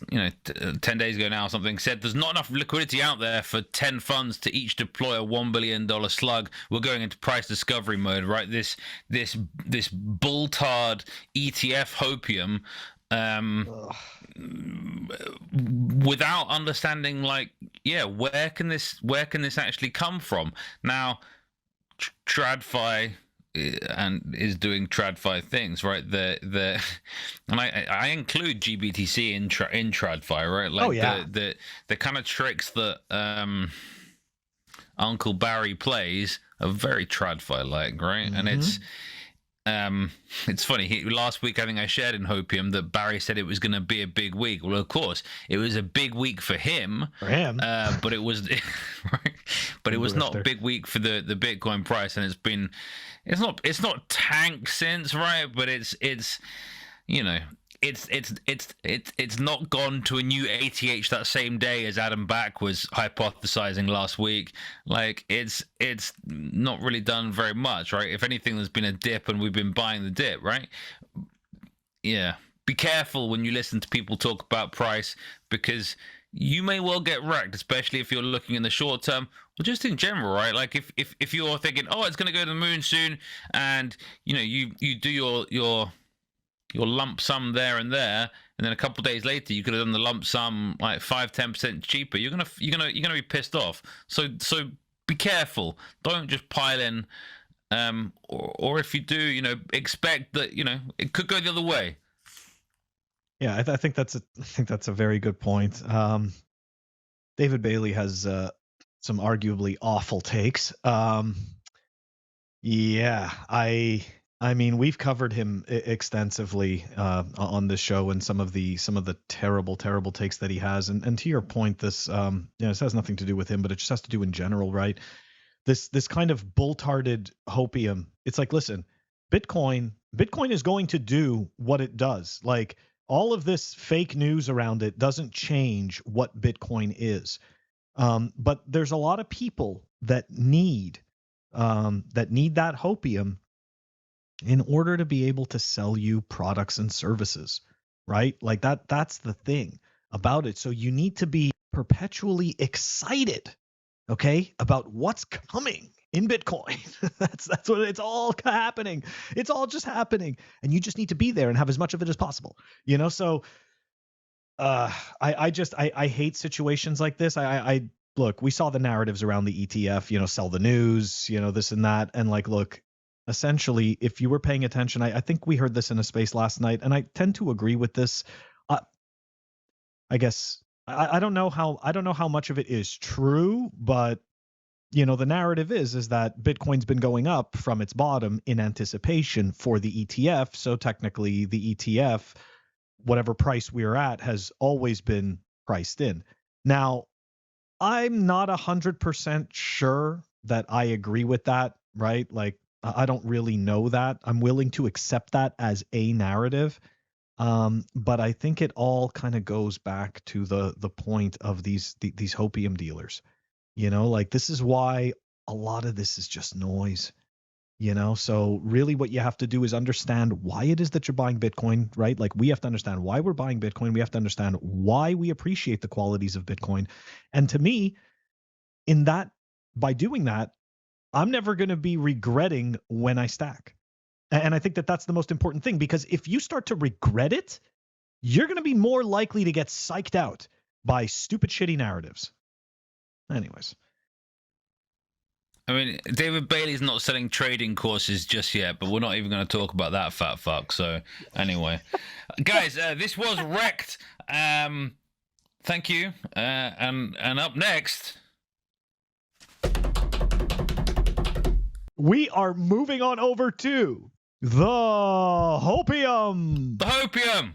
Speaker 2: 10 days ago now or something, said there's not enough liquidity out there for 10 funds to each deploy a $1 billion slug. We're going into price discovery mode, right? This bull-tard ETF Hopium, without understanding, like, where can this actually come from? Now, TradFi and is doing TradFi things, right? And I include GBTC in TradFi, right? Like the kind of tricks that Uncle Barry plays are very TradFi like, right? And it's funny. Last week, I think I shared in Hopium that Barry said it was going to be a big week. Well, of course, it was a big week for him. But it was, right? But it was not a big week for the Bitcoin price, and it's not tanked since, right? But it's not gone to a new ATH that same day as Adam Back was hypothesizing last week. Like it's not really done very much, right? If anything, there's been a dip and we've been buying the dip, right? Yeah. Be careful when you listen to people talk about price, because you may well get wrecked, especially if you're looking in the short term or just in general, right? Like if you're thinking, oh, it's going to go to the moon soon, and you do your lump sum there, and then a couple of days later you could have done the lump sum like 5-10% cheaper. You're gonna be pissed off. So be careful. Don't just pile in, or if you do, expect that it could go the other way.
Speaker 3: Yeah, I think that's a very good point. David Bailey has some arguably awful takes. I mean, we've covered him extensively on this show, and some of the terrible takes that he has. And to your point, this this has nothing to do with him, but it just has to do in general, right? This kind of bull-tarded hopium. It's like, listen, Bitcoin is going to do what it does. Like, all of this fake news around it doesn't change what Bitcoin is. But there's a lot of people that need that hopium in order to be able to sell you products and services, right? Like that's the thing about it. So you need to be perpetually excited, okay, about what's coming in Bitcoin. that's what it's all happening. It's all just happening. And you just need to be there and have as much of it as possible. So I hate situations like this. I look, we saw the narratives around the ETF, sell the news, this and that. And like, look, essentially, if you were paying attention, I think we heard this in a space last night, and I tend to agree with this. I guess I don't know how much of it is true, but the narrative is that Bitcoin's been going up from its bottom in anticipation for the ETF. So technically, the ETF, whatever price we're at, has always been priced in. Now, I'm not 100% sure that I agree with that, right? Like, I don't really know that. I'm willing to accept that as a narrative. But I think it all kind of goes back to the point of these hopium dealers. Like, this is why a lot of this is just noise. So really what you have to do is understand why it is that you're buying Bitcoin, right? Like, we have to understand why we're buying Bitcoin. We have to understand why we appreciate the qualities of Bitcoin. And to me, by doing that, I'm never going to be regretting when I stack. And I think that that's the most important thing, because if you start to regret it, you're going to be more likely to get psyched out by stupid, shitty narratives. Anyways.
Speaker 2: I mean, David Bailey's not selling trading courses just yet, but we're not even going to talk about that fat fuck. So anyway, guys, this was REKT. Thank you. And up next,
Speaker 3: we are moving on over to the Hopium.
Speaker 2: The Hopium.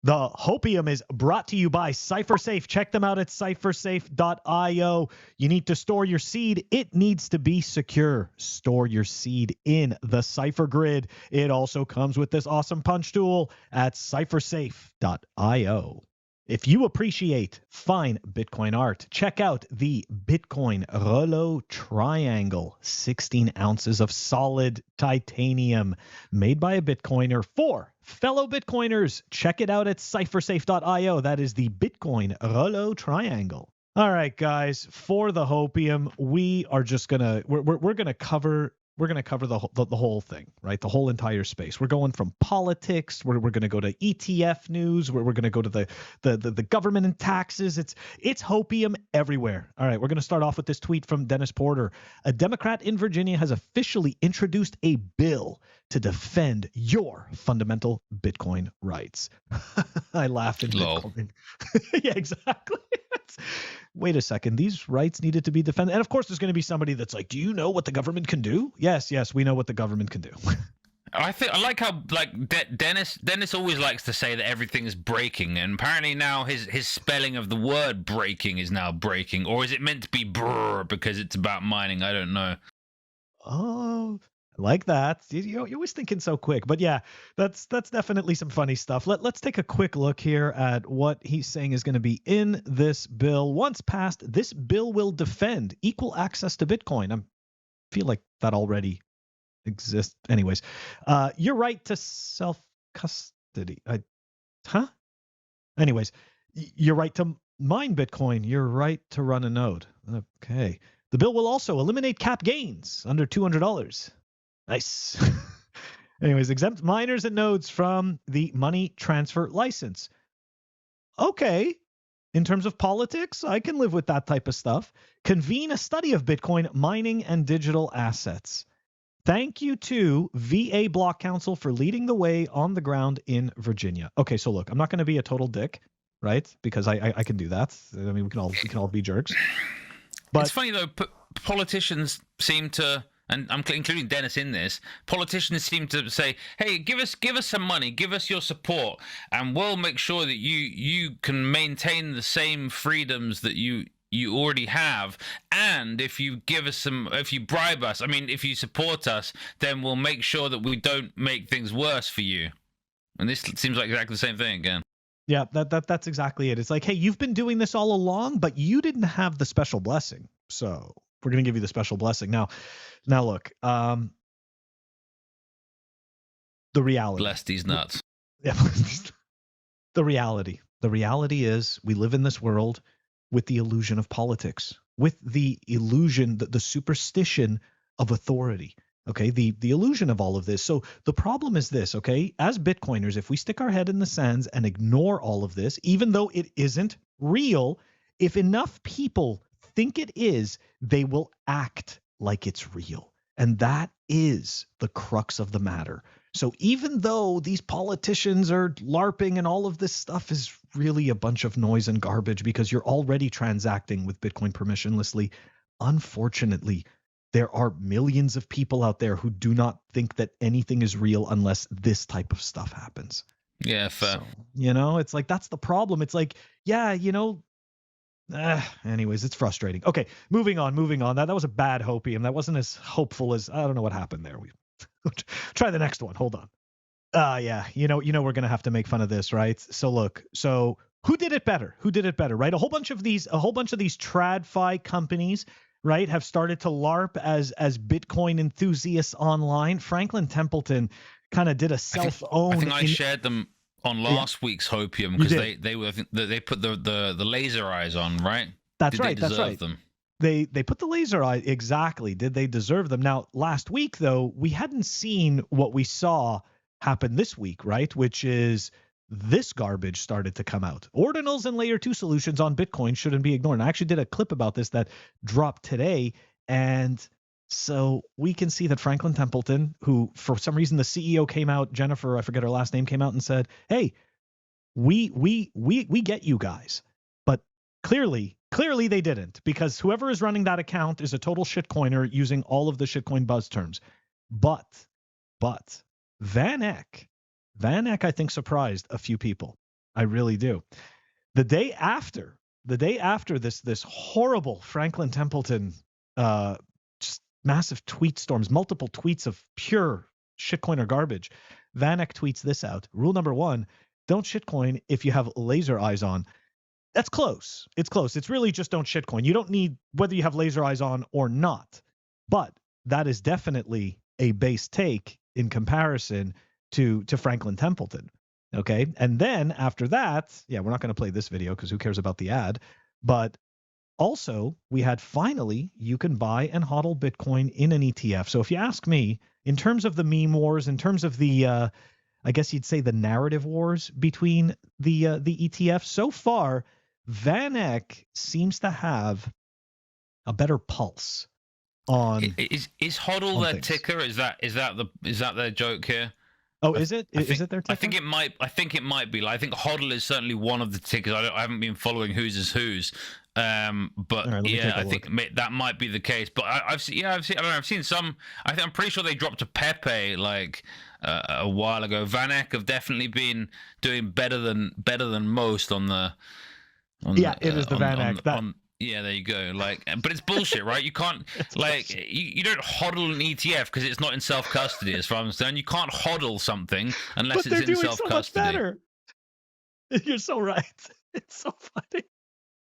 Speaker 3: The Hopium is brought to you by CypherSafe. Check them out at CypherSafe.io. You need to store your seed. It needs to be secure. Store your seed in the Cypher Grid. It also comes with this awesome punch tool at CypherSafe.io. If you appreciate fine Bitcoin art, check out the Bitcoin Rollo Triangle, 16 ounces of solid titanium made by a Bitcoiner for fellow Bitcoiners. Check it out at CypherSafe.io. That is the Bitcoin Rollo Triangle. All right, guys, for the Hopium, we are just gonna we're gonna cover the whole thing, right? The whole entire space. We're going from politics. We're going to go to ETF news. We're going to go to the government and taxes. It's Hopium everywhere. All right, we're going to start off with this tweet from Dennis Porter. A Democrat in Virginia has officially introduced a bill to defend your fundamental Bitcoin rights. I laughed in Bitcoin. Yeah, exactly. Wait a second. These rights needed to be defended. And of course, there's going to be somebody that's like, do you know what the government can do? Yes, we know what the government can do.
Speaker 2: I like how Dennis always likes to say that everything is breaking, and apparently now his spelling of the word breaking is now breaking, or is it meant to be brr because it's about mining? I don't know.
Speaker 3: Oh, like that. You're always thinking so quick. But yeah, that's definitely some funny stuff. Let's take a quick look here at what he's saying is going to be in this bill. Once passed, this bill will defend equal access to Bitcoin. I feel like that already exists. Anyways, your right to self-custody. Anyways, your right to mine Bitcoin, your right to run a node. Okay. The bill will also eliminate cap gains under $200. Nice. Anyways, exempt miners and nodes from the money transfer license. Okay. In terms of politics, I can live with that type of stuff. Convene a study of Bitcoin mining and digital assets. Thank you to VA Block Council for leading the way on the ground in Virginia. Okay, so look, I'm not going to be a total dick, right? Because I can do that. I mean, we can all be jerks. But
Speaker 2: it's funny though. Politicians seem to, and I'm including Dennis in this, politicians seem to say, hey, give us some money, give us your support, and we'll make sure that you can maintain the same freedoms that you already have. And if you if you bribe us, I mean, if you support us, then we'll make sure that we don't make things worse for you. And this seems like exactly the same thing again.
Speaker 3: Yeah, that's exactly it. It's like, hey, you've been doing this all along, but you didn't have the special blessing. So we're going to give you the special blessing. Now look, the reality.
Speaker 2: Bless these nuts.
Speaker 3: Yeah. The reality is we live in this world with the illusion of politics, with the illusion, the superstition of authority. Okay, the illusion of all of this. So the problem is this, okay? As Bitcoiners, if we stick our head in the sands and ignore all of this, even though it isn't real, if enough people think it is, they will act like it's real. And that is the crux of the matter. So even though these politicians are LARPing and all of this stuff is really a bunch of noise and garbage because you're already transacting with Bitcoin permissionlessly, unfortunately, there are millions of people out there who do not think that anything is real unless this type of stuff happens.
Speaker 2: Yeah, fair.
Speaker 3: So, it's like, that's the problem. It's like, yeah, anyways, it's frustrating. Okay, moving on. That was a bad Hopium. That wasn't as hopeful as, I don't know what happened there. We try the next one. Hold on. Yeah, we're going to have to make fun of this, right? So look, who did it better? Right? A whole bunch of these TradFi companies, right, have started to LARP as Bitcoin enthusiasts online. Franklin Templeton kind of did a self-own.
Speaker 2: I think I shared them on last week's Hopium because they put the laser eyes on, right?
Speaker 3: That's
Speaker 2: Did
Speaker 3: right.
Speaker 2: They deserve
Speaker 3: that's right.
Speaker 2: them?
Speaker 3: They put the laser eye. Exactly. Did they deserve them? Now, last week though, we hadn't seen what we saw happen this week, right? Which is this garbage started to come out. Ordinals and layer 2 solutions on Bitcoin shouldn't be ignored. And I actually did a clip about this that dropped today. And so we can see that Franklin Templeton, who for some reason the CEO came out, Jennifer, I forget her last name, came out and said, hey, we get you guys. But clearly they didn't, because whoever is running that account is a total shitcoiner using all of the shitcoin buzz terms. But Van Eck, I think, surprised a few people. I really do. The day after this horrible Franklin Templeton just massive tweet storms, multiple tweets of pure shitcoin or garbage, VanEck tweets this out. Rule number 1, don't shitcoin if you have laser eyes on. That's close. It's close. It's really just don't shitcoin. You don't need whether you have laser eyes on or not. But that is definitely a base take in comparison to Franklin Templeton. Okay. And then after that, yeah, we're not going to play this video because who cares about the ad. But also, we had finally, you can buy and hodl Bitcoin in an ETF. So if you ask me, in terms of the meme wars, in terms of the, I guess you'd say the narrative wars between the ETFs, so far, VanEck seems to have a better pulse on.
Speaker 2: Is hodl their ticker? Is that their joke here?
Speaker 3: Oh, is it? Is it their ticker?
Speaker 2: I think it might be. Like, I think hodl is certainly one of the tickers. I haven't been following whose is whose. But right, yeah, I think that might be the case. But I've seen. I don't know. I've seen some. I'm pretty sure they dropped a Pepe like a while ago. VanEck have definitely been doing better than most on the.
Speaker 3: It is the VanEck.
Speaker 2: Yeah, there you go. Like, but it's bullshit, right? You can't you don't hodl an ETF because it's not in self custody. As far as I'm concerned, you can't hodl something unless it's in self custody.
Speaker 3: You're so right. It's so funny.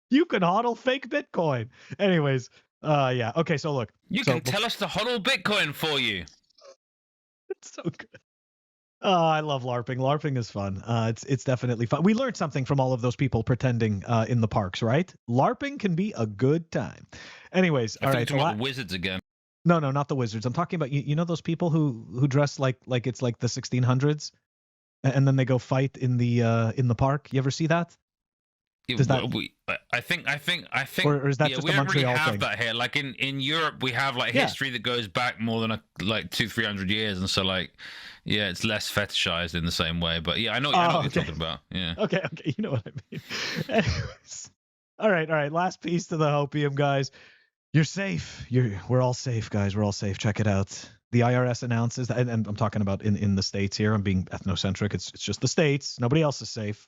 Speaker 3: You can hodl fake Bitcoin. Anyways, yeah. Okay, so look.
Speaker 2: You can tell us to hodl Bitcoin for you.
Speaker 3: It's so good. Oh, I love LARPing. LARPing is fun. It's definitely fun. We learned something from all of those people pretending in the parks, right? LARPing can be a good time. Anyways, all right.
Speaker 2: About the wizards again.
Speaker 3: No, not the wizards. I'm talking about you know those people who dress like it's like the 1600s, and then they go fight in the park. You ever see that?
Speaker 2: I think,
Speaker 3: or is that just
Speaker 2: we
Speaker 3: a
Speaker 2: don't
Speaker 3: Montreal
Speaker 2: really have
Speaker 3: thing?
Speaker 2: that here. Like in Europe, we have like history that goes back more than 200-300 years, and so like, yeah, it's less fetishized in the same way. But yeah, I know what you're talking about. Yeah.
Speaker 3: Okay, you know what I mean. Anyways, all right. Last piece to the Hopium, guys. You're safe. We're all safe, guys. We're all safe. Check it out. The IRS announces that, and I'm talking about in the States here. I'm being ethnocentric. It's just the States. Nobody else is safe.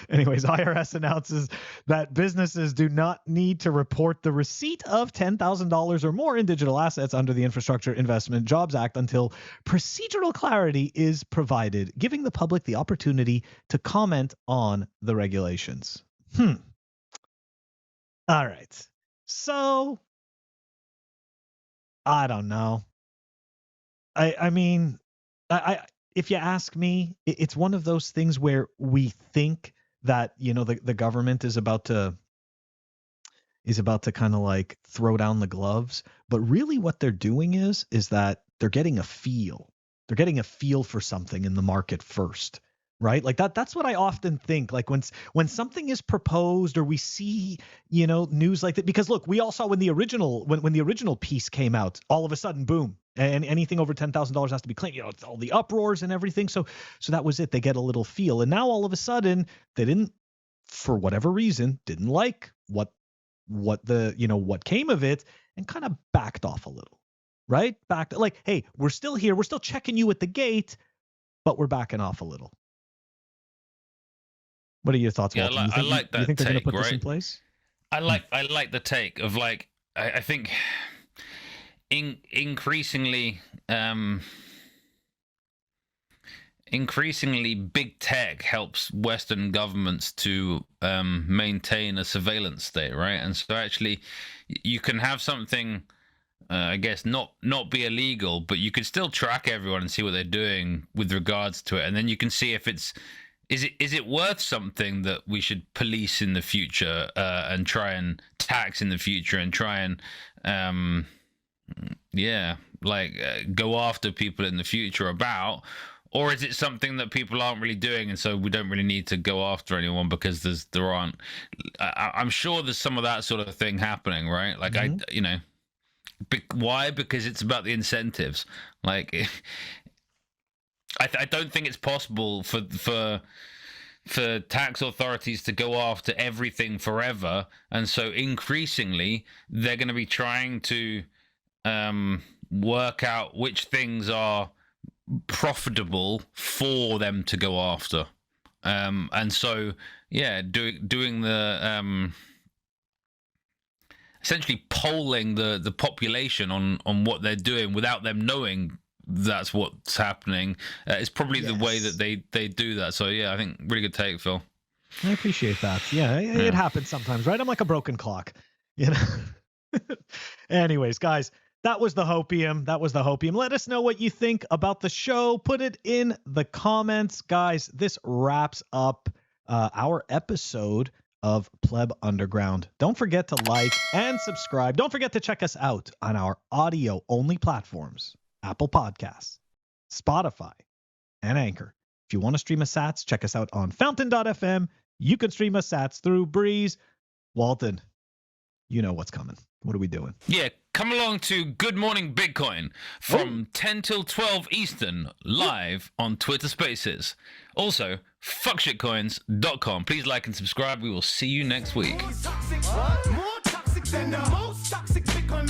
Speaker 3: Anyways, IRS announces that businesses do not need to report the receipt of $10,000 or more in digital assets under the Infrastructure Investment Jobs Act until procedural clarity is provided, giving the public the opportunity to comment on the regulations. All right. So, I don't know. I mean, if you ask me, it's one of those things where we think that, you know, the government is about to kind of like throw down the gloves, but really what they're doing is that they're getting a feel. They're getting a feel for something in the market first. Right? Like that's what I often think, like when something is proposed or we see, you know, news like that, because look, we all saw when the original piece came out, all of a sudden, boom, and anything over $10,000 has to be claimed, you know, it's all the uproars and everything. So that was it. They get a little feel. And now all of a sudden they didn't, for whatever reason, didn't like what came of it and kind of backed off a little, right? Backed like, hey, we're still here. We're still checking you at the gate, but we're backing off a little. What are your thoughts, Walton?
Speaker 2: Yeah, I like that.
Speaker 3: You think they're going to put
Speaker 2: right?
Speaker 3: this in place?
Speaker 2: I like the take of like I think increasingly big tech helps Western governments to maintain a surveillance state, right? And so actually, you can have something. I guess not be illegal, but you can still track everyone and see what they're doing with regards to it, and then you can see if is it worth something that we should police in the future and try and tax in the future and try and go after people in the future about, or is it something that people aren't really doing and so we don't really need to go after anyone because there aren't? I'm sure there's some of that sort of thing happening, right? Like why? Because it's about the incentives. Like I don't think it's possible for tax authorities to go after everything forever, and so increasingly they're going to be trying to work out which things are profitable for them to go after. And so, yeah, doing the essentially polling the population on what they're doing without them knowing that's what's happening is probably the way that they do that. So yeah, I think really good take, Phil.
Speaker 3: I appreciate that. Yeah, it happens sometimes, right? I'm like a broken clock, you know. Anyways, guys, that was the Hopium. Let us know what you think about the show. Put it in the comments, guys. This wraps up our episode of Pleb Underground. Don't forget to like and subscribe. Don't forget to check us out on our audio-only platforms: Apple Podcasts, Spotify, and Anchor. If you want to stream us sats, check us out on fountain.fm. You can stream us sats through Breeze. Walton, you know what's coming. What are we doing?
Speaker 2: Yeah, come along to Good Morning Bitcoin from 10 till 12 Eastern, live on Twitter Spaces. Also, fuckshitcoins.com. Please like and subscribe. We will see you next week.
Speaker 9: More toxic than the most toxic Bitcoin